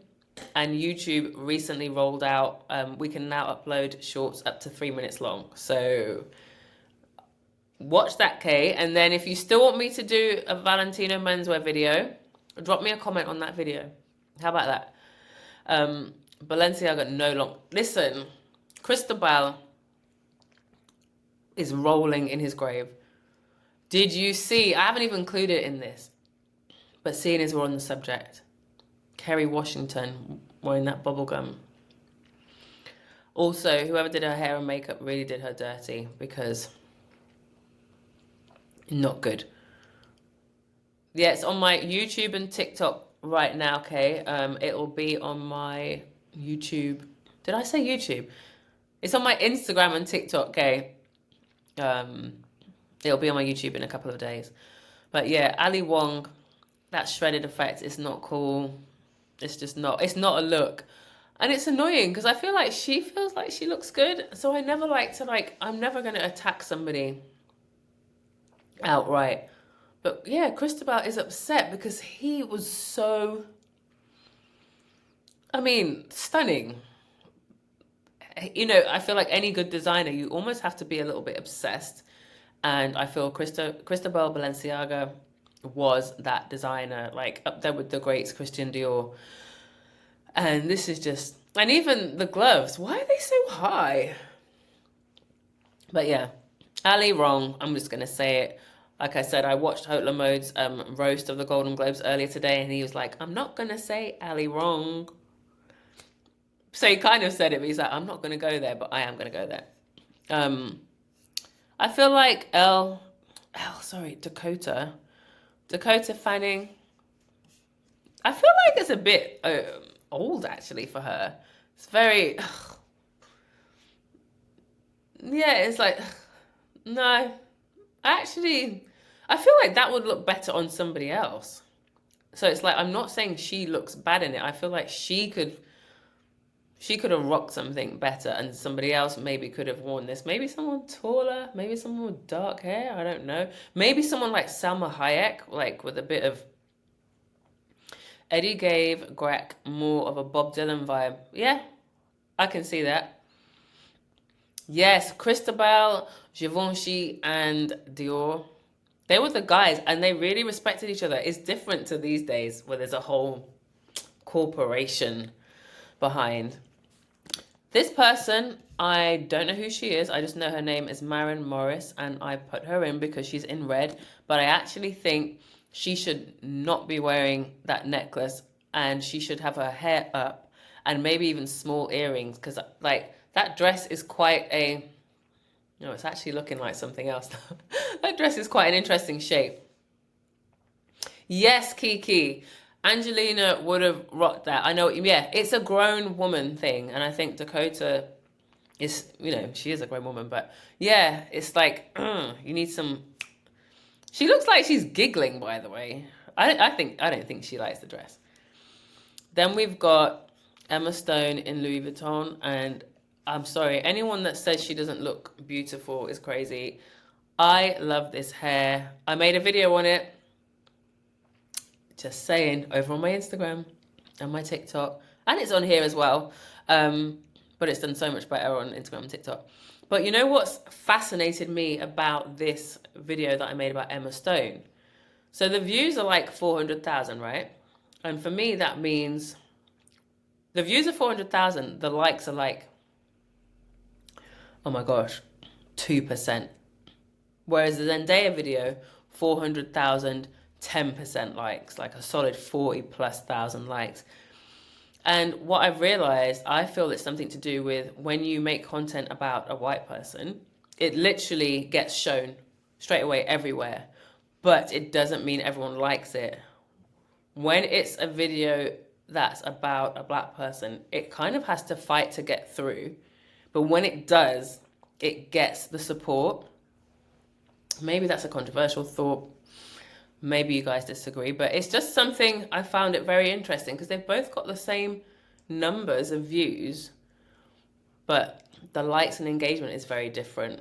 And YouTube recently rolled out, we can now upload shorts up to 3 minutes long. So watch that, Kay. And then if you still want me to do a Valentino menswear video, drop me a comment on that video. How about that? Balenciaga no long. Listen, Cristobal is rolling in his grave. Did you see? I haven't even included it in this, but seeing as we're on the subject, Kerry Washington wearing that bubblegum. Also, whoever did her hair and makeup really did her dirty because not good. Yeah, it's on my YouTube and TikTok right now, Kay. It will be on my YouTube. Did I say YouTube? It's on my Instagram and TikTok, Kay. It'll be on my YouTube in a couple of days. But yeah, Ali Wong, that shredded effect is not cool. It's just not. It's not a look. And it's annoying because I feel like she feels like she looks good. So I never like to I'm never going to attack somebody outright. But yeah, Cristobal is upset because he was so, I mean, stunning. You know, I feel like any good designer, you almost have to be a little bit obsessed. And I feel Cristobal Balenciaga was that designer, like up there with the greats, Christian Dior. And this is just, and even the gloves, why are they so high? But yeah, Ali wrong. I'm just going to say it. Like I said, I watched Haute La Mode's roast of the Golden Globes earlier today, and he was like, I'm not going to say Ali wrong. So he kind of said it, but he's like, I'm not going to go there, but I am going to go there. I feel like Dakota Fanning, I feel like it's a bit old, actually, for her. It's very, yeah, it's like, no, actually, I feel like that would look better on somebody else. So it's like, I'm not saying she looks bad in it. I feel like she could have rocked something better and somebody else maybe could have worn this. Maybe someone taller, maybe someone with dark hair, I don't know. Maybe someone like Salma Hayek, like with a bit of... Eddie gave Greg more of a Bob Dylan vibe. Yeah, I can see that. Yes, Cristobal, Givenchy, and Dior. They were the guys, and they really respected each other. It's different to these days where there's a whole corporation behind. This person, I don't know who she is. I just know her name is Maren Morris, and I put her in because she's in red. But I actually think she should not be wearing that necklace, and she should have her hair up and maybe even small earrings, because like that dress is quite a... No, it's actually looking like something else. That dress is quite an interesting shape. Yes, Kiki. Angelina would have rocked that. I know, yeah, it's a grown woman thing. And I think Dakota is, you know, she is a grown woman. But yeah, it's like, you need some... She looks like she's giggling, by the way. I don't think she likes the dress. Then we've got Emma Stone in Louis Vuitton, and I'm sorry, anyone that says she doesn't look beautiful is crazy. I love this hair. I made a video on it. Just saying, over on my Instagram and my TikTok. And it's on here as well. But it's done so much better on Instagram and TikTok. But you know what's fascinated me about this video that I made about Emma Stone? So the views are like 400,000, right? And for me, that means the views are 400,000. The likes are like, oh my gosh, 2%. Whereas the Zendaya video, 400,000, 10% likes, like a solid 40,000+ likes. And what I've realized, I feel it's something to do with when you make content about a white person, it literally gets shown straight away everywhere. But it doesn't mean everyone likes it. When it's a video that's about a black person, it kind of has to fight to get through. But when it does, it gets the support. Maybe that's a controversial thought. Maybe you guys disagree, but it's just something I found it very interesting because they've both got the same numbers of views, but the likes and engagement is very different.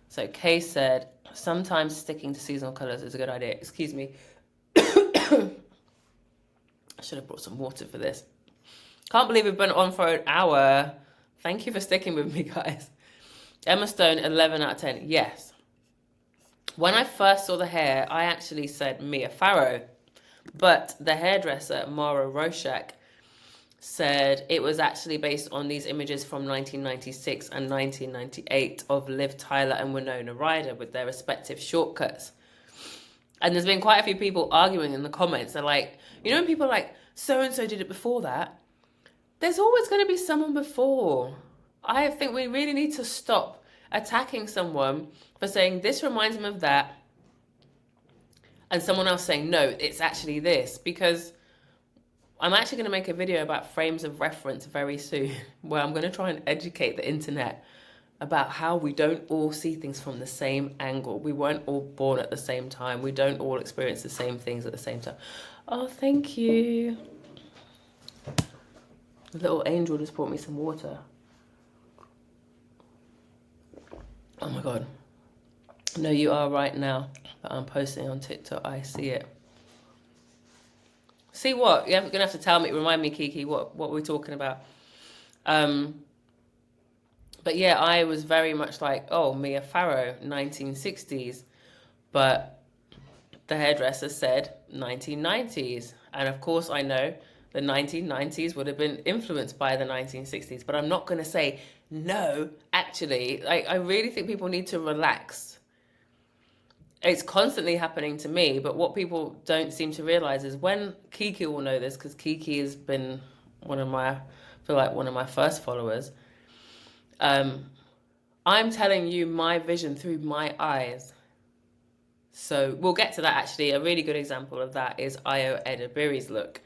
So Kay said, sometimes sticking to seasonal colours is a good idea. Excuse me. I should have brought some water for this. Can't believe we've been on for an hour. Thank you for sticking with me, guys. Emma Stone, 11 out of 10. Yes. When I first saw the hair, I actually said Mia Farrow. But the hairdresser, Mara Rorschach, said it was actually based on these images from 1996 and 1998 of Liv Tyler and Winona Ryder with their respective shortcuts. And there's been quite a few people arguing in the comments. They're like, you know when people are like, so-and-so did it before that? There's always going to be someone before. I think we really need to stop attacking someone for saying this reminds me of that and someone else saying, no, it's actually this. Because I'm actually going to make a video about frames of reference very soon where I'm going to try and educate the internet about how we don't all see things from the same angle. We weren't all born at the same time. We don't all experience the same things at the same time. Oh, thank you. The little angel just brought me some water. Oh my God. No, you are right now. But I'm posting on TikTok. I see it. See what? You're going to have to tell me, remind me, Kiki, what we're talking about. But yeah, I was very much like, oh, Mia Farrow, 1960s. But the hairdresser said 1990s. And of course, I know the 1990s would have been influenced by the 1960s. But I'm not going to say, no, actually. Like, I really think people need to relax. It's constantly happening to me. But what people don't seem to realize is when Kiki will know this, because Kiki has been one of my first followers. I'm telling you my vision through my eyes. So we'll get to that actually. A really good example of that is Ayo Edebiri's look.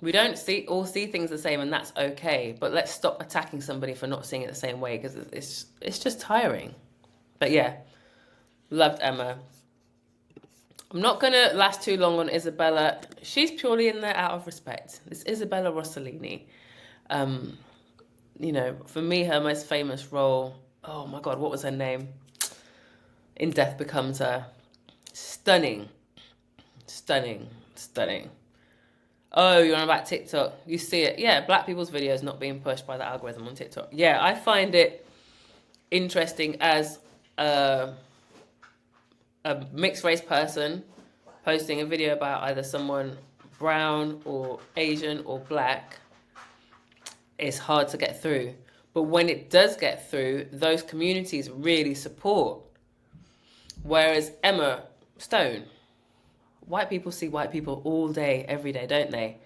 We don't all see things the same and that's okay. But let's stop attacking somebody for not seeing it the same way because it's just tiring. But yeah, loved Emma. I'm not going to last too long on Isabella. She's purely in there out of respect. It's Isabella Rossellini. You know, for me, her most famous role, oh my God, what was her name? In Death Becomes Her. Stunning. Stunning. Stunning. Oh, you're on about TikTok. You see it. Yeah, black people's videos not being pushed by the algorithm on TikTok. Yeah, I find it interesting as a mixed race person posting a video about either someone brown or Asian or black. It's hard to get through. But when it does get through, those communities really support. Whereas Emma Stone, white people see white people all day, every day, don't they?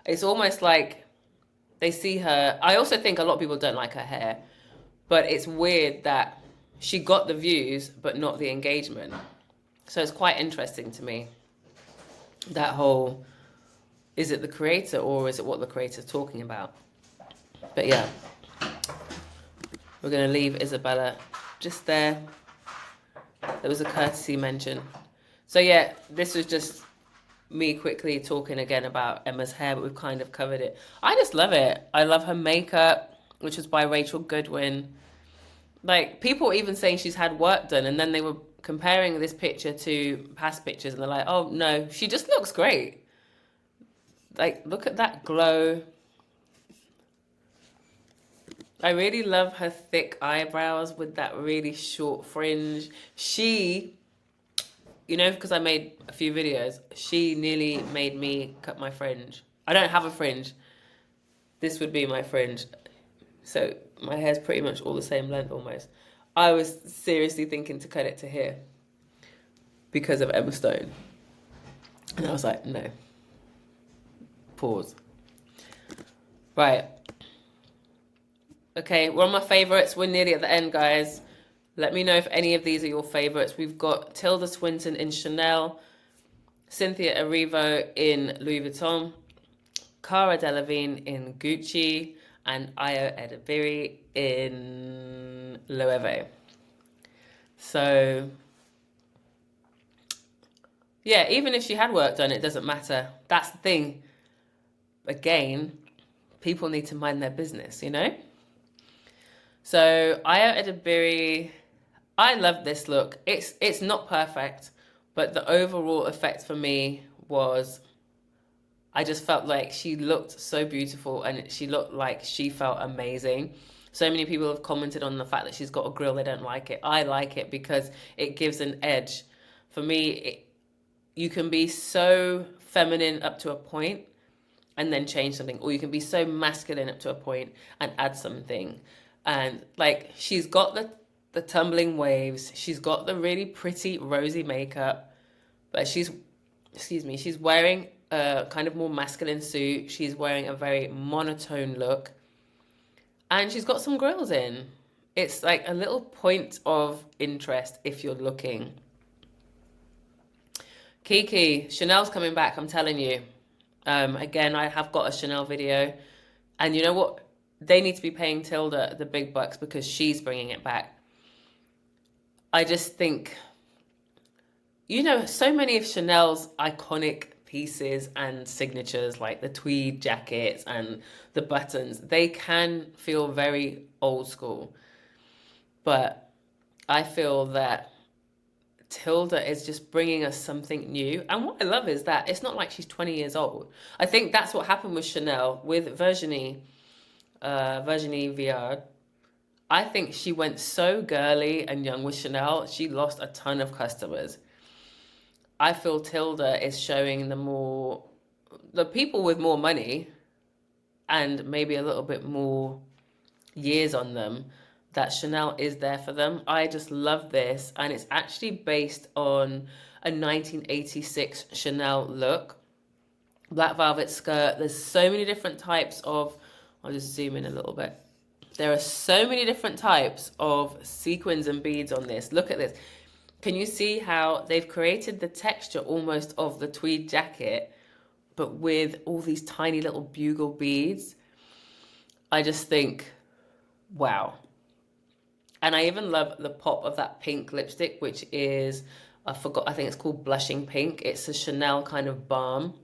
It's almost like they see her. I also think a lot of people don't like her hair. But it's weird that she got the views, but not the engagement. So it's quite interesting to me. That whole, is it the creator or is it what the creator's talking about? But yeah, we're going to leave Isabella just there. There was a courtesy mention. So yeah, this was just me quickly talking again about Emma's hair, but we've kind of covered it. I just love it. I love her makeup, which was by Rachel Goodwin. Like, people even saying she's had work done, and then they were comparing this picture to past pictures, and they're like, oh no, she just looks great. Like, look at that glow. I really love her thick eyebrows with that really short fringe. She, you know, because I made a few videos, she nearly made me cut my fringe. I don't have a fringe. This would be my fringe. So my hair's pretty much all the same length almost. I was seriously thinking to cut it to here because of Emma Stone. And I was like, no. Pause. Right. Okay, one of my favourites. We're nearly at the end, guys. Let me know if any of these are your favorites. We've got Tilda Swinton in Chanel, Cynthia Erivo in Louis Vuitton, Cara Delevingne in Gucci, and Ayo Edebiri in Loewe. So, yeah, even if she had work done, it doesn't matter. That's the thing. Again, people need to mind their business, you know? So, Ayo Edebiri, I love this look. It's not perfect, but the overall effect for me was I just felt like she looked so beautiful and she looked like she felt amazing. So many people have commented on the fact that she's got a grill, they don't like it. I like it because it gives an edge. For me, you can be so feminine up to a point and then change something, or you can be so masculine up to a point and add something. And like, she's got the tumbling waves, she's got the really pretty rosy makeup, but she's wearing a kind of more masculine suit. She's wearing a very monotone look, and she's got some grills in. It's like a little point of interest if you're looking. Kiki, Chanel's coming back, I'm telling you. Again, I have got a Chanel video, and you know what? They need to be paying Tilda the big bucks because she's bringing it back. I just think, you know, so many of Chanel's iconic pieces and signatures, like the tweed jackets and the buttons, they can feel very old school. But I feel that Tilda is just bringing us something new. And what I love is that it's not like she's 20 years old. I think that's what happened with Chanel, with Virginie Viard. I think she went so girly and young with Chanel, she lost a ton of customers. I feel Tilda is showing the people with more money and maybe a little bit more years on them, that Chanel is there for them. I just love this. And it's actually based on a 1986 Chanel look. Black velvet skirt. There's so many different types of, I'll just zoom in a little bit. There are so many different types of sequins and beads on this. Look at this. Can you see how they've created the texture almost of the tweed jacket, but with all these tiny little bugle beads? I just think, wow. And I even love the pop of that pink lipstick, which is, I think it's called Blushing Pink. It's a Chanel kind of balm.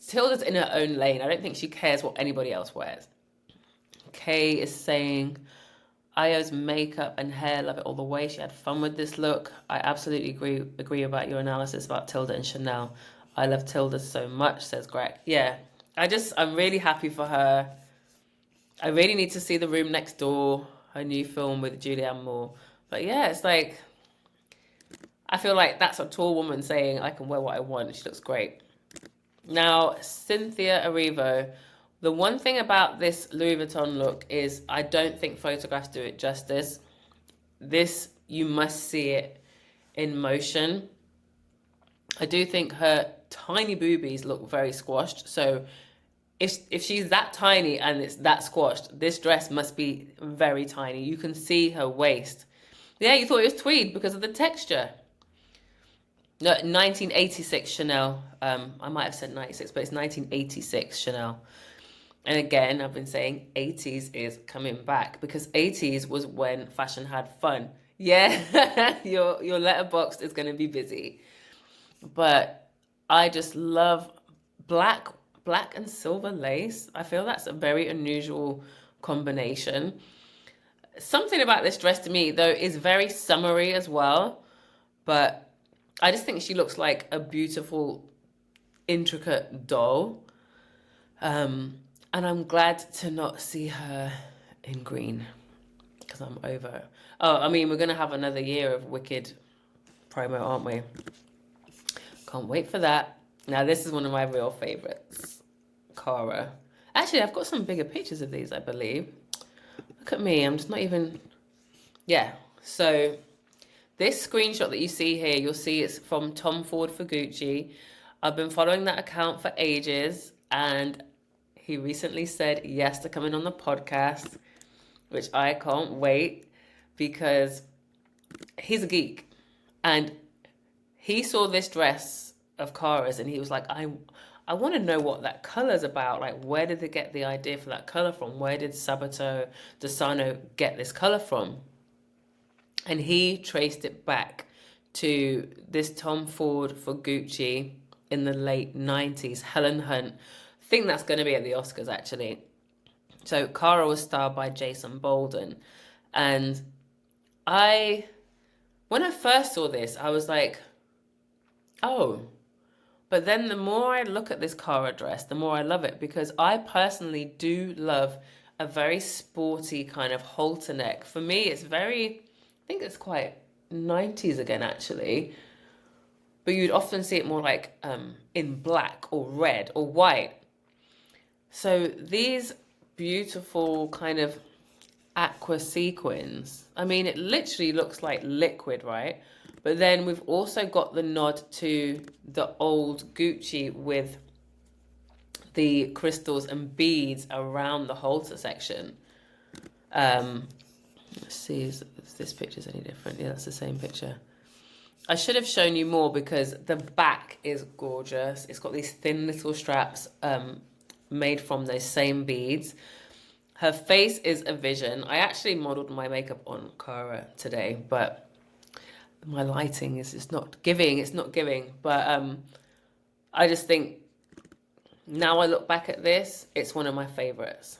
Tilda's in her own lane. I don't think she cares what anybody else wears. Kay is saying, Ayo's makeup and hair, love it all the way. She had fun with this look. I absolutely agree about your analysis about Tilda and Chanel. I love Tilda so much, says Greg. Yeah, I'm really happy for her. I really need to see The Room Next Door, her new film with Julianne Moore. But yeah, it's like, I feel like that's a tall woman saying, I can wear what I want. She looks great. Now, Cynthia Erivo. The one thing about this Louis Vuitton look is I don't think photographs do it justice. This, you must see it in motion. I do think her tiny boobies look very squashed. So if she's that tiny and it's that squashed, this dress must be very tiny. You can see her waist. Yeah, you thought it was tweed because of the texture. No, 1986 Chanel. I might have said 96, but it's 1986 Chanel. And again, I've been saying 80s is coming back because 80s was when fashion had fun. Yeah, your letterbox is going to be busy. But I just love black and silver lace. I feel that's a very unusual combination. Something about this dress to me, though, is very summery as well. But I just think she looks like a beautiful, intricate doll. And I'm glad to not see her in green because I'm over it. Oh, I mean, we're going to have another year of Wicked promo, aren't we? Can't wait for that. Now, this is one of my real favorites. Cara. Actually, I've got some bigger pictures of these, I believe. Look at me. I'm just not even... Yeah. So, this screenshot that you see here, you'll see it's from Tom Ford for Gucci. I've been following that account for ages, and he recently said yes to coming on the podcast, which I can't wait because he's a geek. And he saw this dress of Cara's and he was like, I want to know what that color's about. Like, where did they get the idea for that color from? Where did Sabato De Sarno get this color from? And he traced it back to this Tom Ford for Gucci in the late 90s, Helen Hunt. I think that's going to be at the Oscars, actually. So Cara was starred by Jason Bolden. And when I first saw this, I was like, oh. But then the more I look at this Cara dress, the more I love it, because I personally do love a very sporty kind of halter neck. For me, it's I think it's quite 90s again, actually. But you'd often see it more like in black or red or white. So these beautiful kind of aqua sequins, I mean, it literally looks like liquid, right? But then we've also got the nod to the old Gucci with the crystals and beads around the halter section. Let's see if this picture's any different. Yeah, that's the same picture. I should have shown you more because the back is gorgeous. It's got these thin little straps made from those same beads. Her face is a vision. I actually modeled my makeup on Cara today, but my lighting is just not giving. It's not giving. But I just think now I look back at this, it's one of my favorites.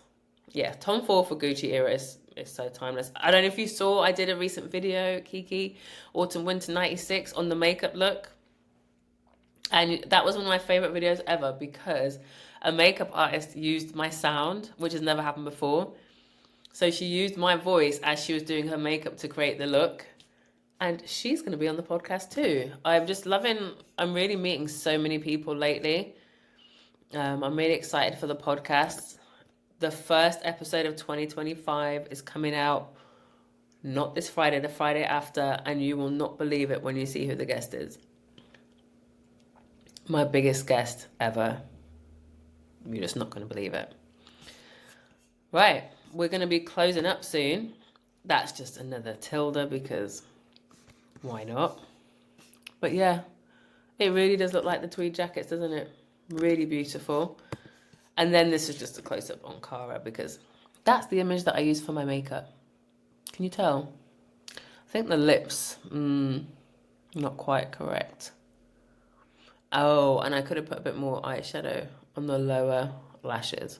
Yeah, Tom Ford for Gucci era is so timeless. I don't know if you saw, I did a recent video, Kiki, Autumn Winter 96 on the makeup look. And that was one of my favorite videos ever because a makeup artist used my sound, which has never happened before. So she used my voice as she was doing her makeup to create the look. And she's going to be on the podcast too. I'm really meeting so many people lately. I'm really excited for the podcast. The first episode of 2025 is coming out not this Friday, the Friday after, and you will not believe it when you see who the guest is. My biggest guest ever. You're just not going to believe it. Right, we're going to be closing up soon. That's just another Tilda because why not? But yeah, it really does look like the tweed jackets, doesn't it? Really beautiful. And then this is just a close-up on Cara because that's the image that I use for my makeup. Can you tell? I think the lips, not quite correct. Oh, and I could have put a bit more eyeshadow on the lower lashes.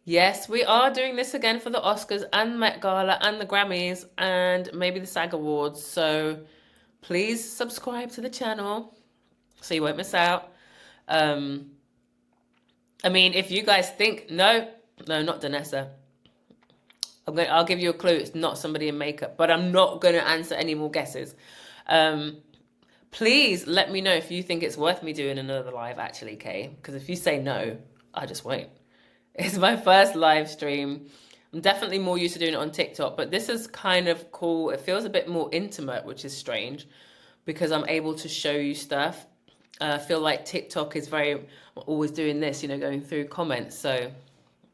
Yes, we are doing this again for the Oscars and Met Gala and the Grammys and maybe the SAG Awards. So please subscribe to the channel so you won't miss out. I mean, if you guys think, no, not Danessa. I'll give you a clue. It's not somebody in makeup, but I'm not going to answer any more guesses. Please let me know if you think it's worth me doing another live, actually, Kay. Because if you say no, I just won't. It's my first live stream. I'm definitely more used to doing it on TikTok, but this is kind of cool. It feels a bit more intimate, which is strange, because I'm able to show you stuff. I feel like TikTok is I'm always doing this, going through comments. So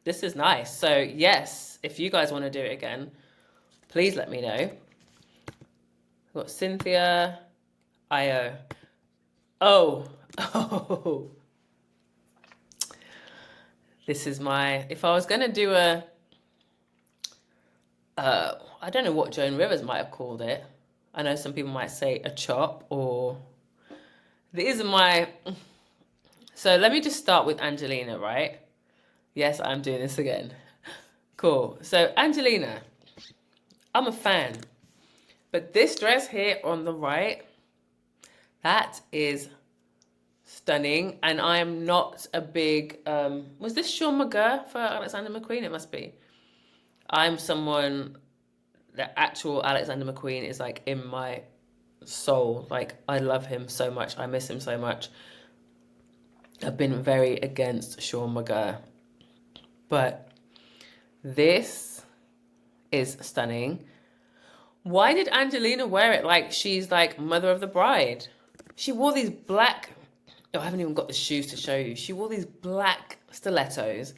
this is nice. So yes, if you guys want to do it again, please let me know. We've got Cynthia, Ayo. Oh. This is if I was going to do I don't know what Joan Rivers might have called it. I know some people might say a chop or... These are So let me just start with Angelina, right? Yes, I'm doing this again. Cool. So Angelina, I'm a fan. But this dress here on the right, that is stunning. And I am not a big... was this Sean McGurr for Alexander McQueen? It must be. I'm someone... The actual Alexander McQueen is like in my soul. Like, I love him so much. I miss him so much. I've been very against Sean McGurr. But this is stunning. Why did Angelina wear it like she's like mother of the bride? She wore these black Oh, I haven't even got the shoes to show you. She wore these black stilettos.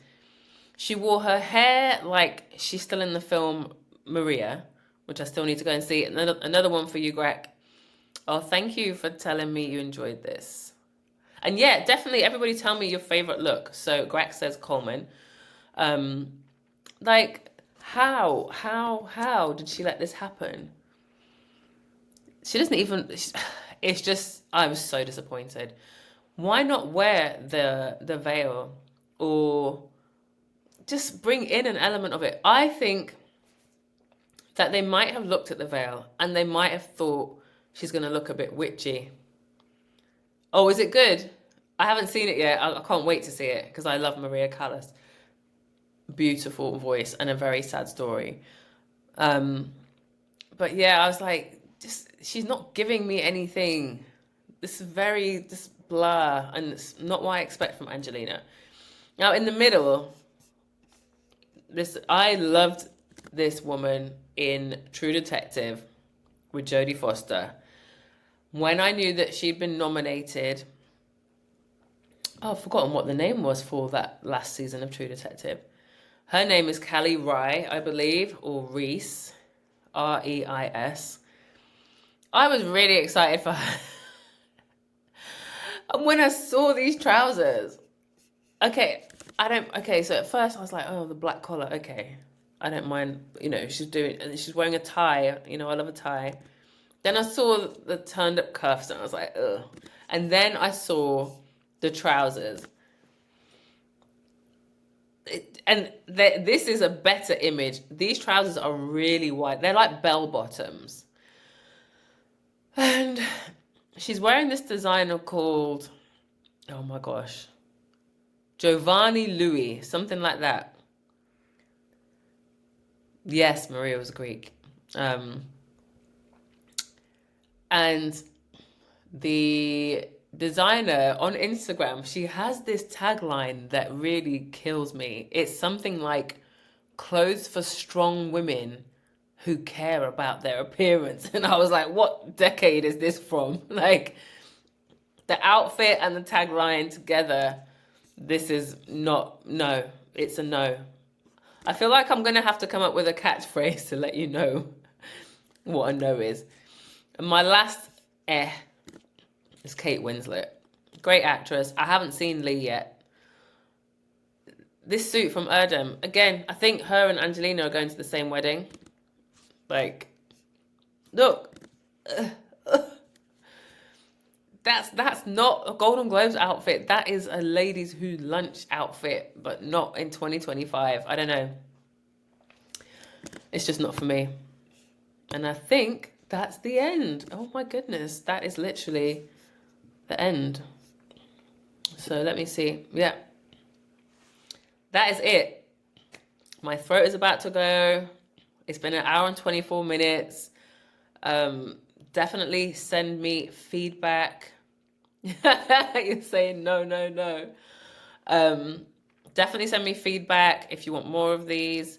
She wore her hair like she's still in the film Maria, which I still need to go and see. Another one for you, Greg. Oh, thank you for telling me you enjoyed this. And yeah, definitely everybody tell me your favorite look. So Greg says Colman. Like, how did she let this happen? She doesn't even, it's just, I was so disappointed. Why not wear the veil or just bring in an element of it? I think that they might have looked at the veil and they might have thought she's going to look a bit witchy. Oh, is it good? I haven't seen it yet. I can't wait to see it because I love Maria Callas. Beautiful voice and a very sad story. But yeah, I was like, she's not giving me anything. This is very blah, and it's not what I expect from Angelina. Now in the middle, I loved this woman in True Detective with Jodie Foster. When I knew that she'd been nominated, I've forgotten what the name was for that last season of True Detective. Her name is Callie Rye, I believe, or Reis, Reis. I was really excited for her. And when I saw these trousers, so at first I was like, oh, the black collar, okay. I don't mind, she's wearing a tie, I love a tie. Then I saw the turned up cuffs and I was like, ugh. And then I saw the trousers. This is a better image. These trousers are really wide. They're like bell bottoms. And she's wearing this designer called, oh my gosh, Giovanni Louis, something like that. Yes, Maria was Greek. And the designer on Instagram, she has this tagline that really kills me. It's something like clothes for strong women who care about their appearance. And I was like, what decade is this from? Like, the outfit and the tagline together, this is no, it's a no. I feel like I'm going to have to come up with a catchphrase to let you know what a no is. And my last is Kate Winslet. Great actress. I haven't seen Lee yet. This suit from Erdem, again, I think her and Angelina are going to the same wedding. Like, look. That's not a Golden Globes outfit. That is a ladies who lunch outfit, but not in 2025. I don't know. It's just not for me. And I think that's the end. Oh my goodness. That is literally the end. So let me see. Yeah. That is it. My throat is about to go. It's been 1 hour and 24 minutes. Definitely send me feedback. You're saying no. Definitely send me feedback if you want more of these.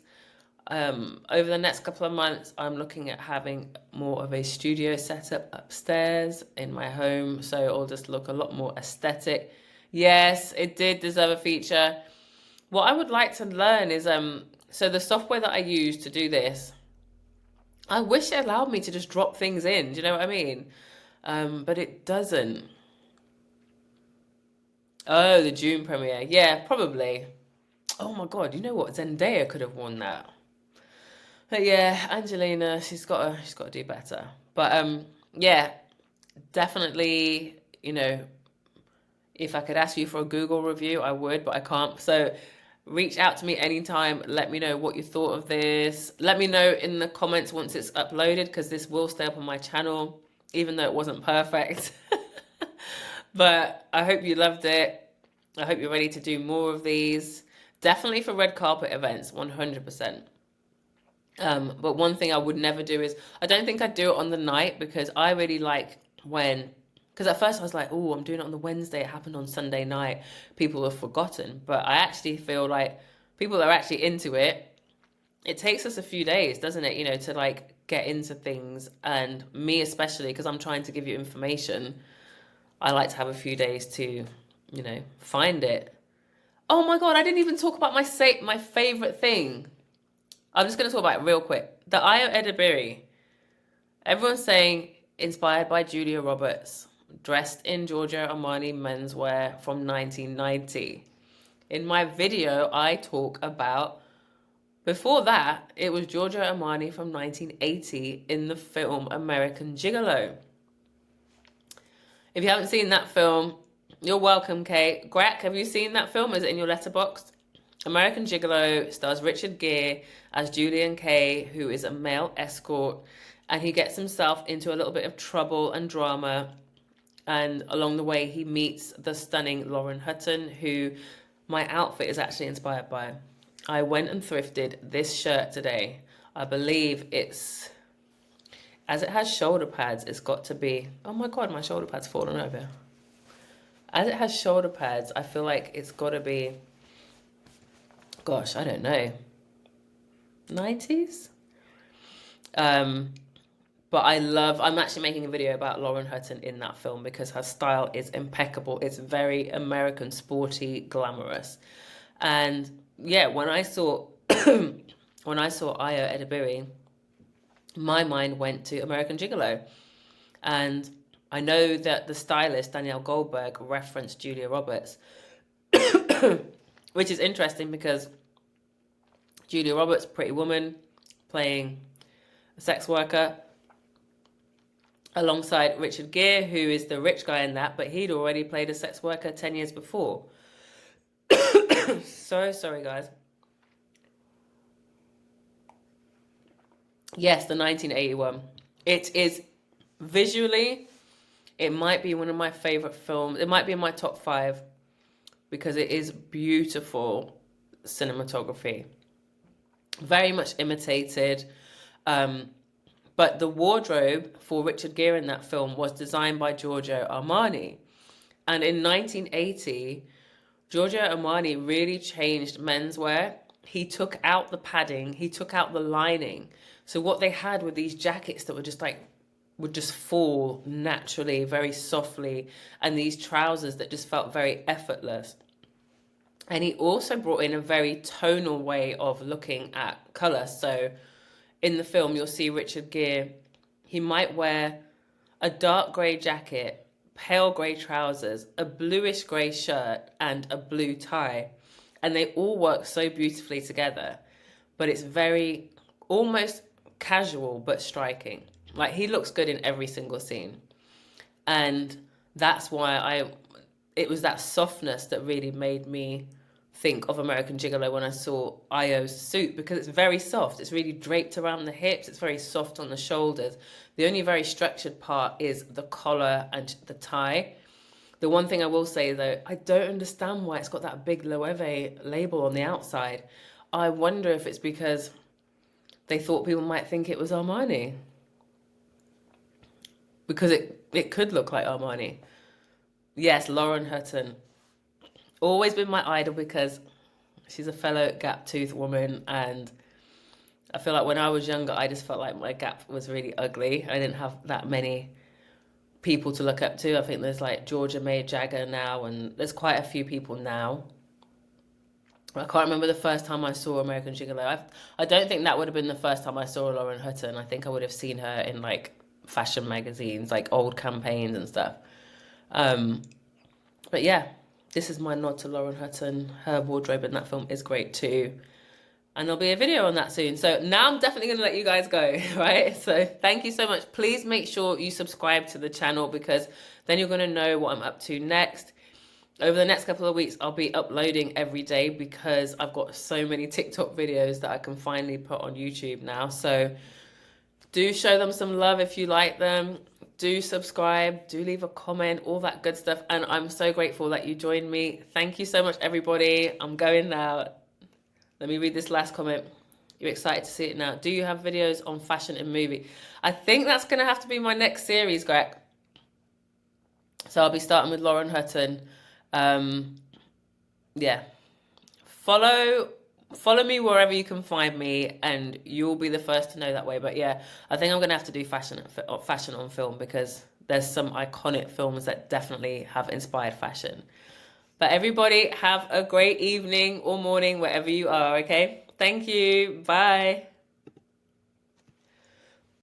Over the next couple of months, I'm looking at having more of a studio setup upstairs in my home, so it'll just look a lot more aesthetic. Yes, it did deserve a feature. What I would like to learn is, so the software that I use to do this, I wish it allowed me to just drop things in. Do you know what I mean? But it doesn't. Oh, the June premiere. Yeah, probably. Oh my God, you know what? Zendaya could have won that. But yeah, Angelina, she's got to do better. But yeah, definitely, if I could ask you for a Google review, I would, but I can't. So reach out to me anytime. Let me know what you thought of this. Let me know in the comments once it's uploaded, because this will stay up on my channel, even though it wasn't perfect. But I hope you loved it. I hope you're ready to do more of these. Definitely for red carpet events, 100%. But one thing I would never do is, I don't think I'd do it on the night, because I really like because at first I was like, oh, I'm doing it on the Wednesday. It happened on Sunday night. People have forgotten. But I actually feel like people are actually into it. It takes us a few days, doesn't it? To like get into things. And me especially, because I'm trying to give you information. I like to have a few days to, you know, find it. Oh my God, I didn't even talk about my favorite thing. I'm just going to talk about it real quick. The Ayo Edebiri. Everyone's saying inspired by Julia Roberts, dressed in Giorgio Armani menswear from 1990. In my video, I talk about, before that, it was Giorgio Armani from 1980 in the film American Gigolo. If you haven't seen that film, you're welcome, Kate. Greg, have you seen that film? Is it in your letterbox? American Gigolo stars Richard Gere as Julian Kay, who is a male escort, and he gets himself into a little bit of trouble and drama. And along the way, he meets the stunning Lauren Hutton, who my outfit is actually inspired by. I went and thrifted this shirt today. I believe it's, as it has shoulder pads, it's got to be, oh my God, my shoulder pad's fallen over. As it has shoulder pads, I feel like it's got to be, gosh, I don't know, 90s? But I'm actually making a video about Lauren Hutton in that film because her style is impeccable. It's very American, sporty, glamorous. And yeah, when I saw Ayo Edebiri, my mind went to American Gigolo. And I know that the stylist, Danielle Goldberg, referenced Julia Roberts, which is interesting because Julia Roberts, Pretty Woman, playing a sex worker, alongside Richard Gere, who is the rich guy in that, but he'd already played a sex worker 10 years before. So sorry, guys. Yes, the 1981. It is visually, it might be one of my favorite films. It might be in my top 5 because it is beautiful cinematography. Very much imitated. But the wardrobe for Richard Gere in that film was designed by Giorgio Armani. And in 1980, Giorgio Armani really changed menswear. He took out the padding, he took out the lining. So what they had were these jackets that were just like, would just fall naturally, very softly, and these trousers that just felt very effortless. And he also brought in a very tonal way of looking at colour. So in the film, you'll see Richard Gere, he might wear a dark grey jacket, pale grey trousers, a bluish grey shirt, and a blue tie. And they all work so beautifully together. But it's very, almost casual, but striking. Like, he looks good in every single scene. And that's why it was that softness that really made me think of American Gigolo when I saw Ayo's suit, because it's very soft. It's really draped around the hips. It's very soft on the shoulders. The only very structured part is the collar and the tie. The one thing I will say, though, I don't understand why it's got that big Loewe label on the outside. I wonder if it's because they thought people might think it was Armani. Because it could look like Armani. Yes, Lauren Hutton. Always been my idol because she's a fellow gap-toothed woman, and I feel like when I was younger, I just felt like my gap was really ugly. I didn't have that many people to look up to. I think there's like Georgia May Jagger now, and there's quite a few people now. I can't remember the first time I saw American Gigolo. I don't think that would have been the first time I saw Lauren Hutton. I think I would have seen her in like fashion magazines, like old campaigns and stuff. But yeah, this is my nod to Lauren Hutton. Her wardrobe in that film is great too. And there'll be a video on that soon. So now I'm definitely going to let you guys go, right? So thank you so much. Please make sure you subscribe to the channel, because then you're going to know what I'm up to next. Over the next couple of weeks, I'll be uploading every day because I've got so many TikTok videos that I can finally put on YouTube now. So do show them some love if you like them. Do subscribe, do leave a comment, all that good stuff. And I'm so grateful that you joined me. Thank you so much, everybody. I'm going now. Let me read this last comment. You're excited to see it now. Do you have videos on fashion and movie? I think that's going to have to be my next series, Greg. So I'll be starting with Lauren Hutton. Yeah. Follow me wherever you can find me, and you'll be the first to know that way. But yeah, I think I'm going to have to do fashion on film, because there's some iconic films that definitely have inspired fashion. But everybody have a great evening or morning wherever you are, okay? Thank you. Bye.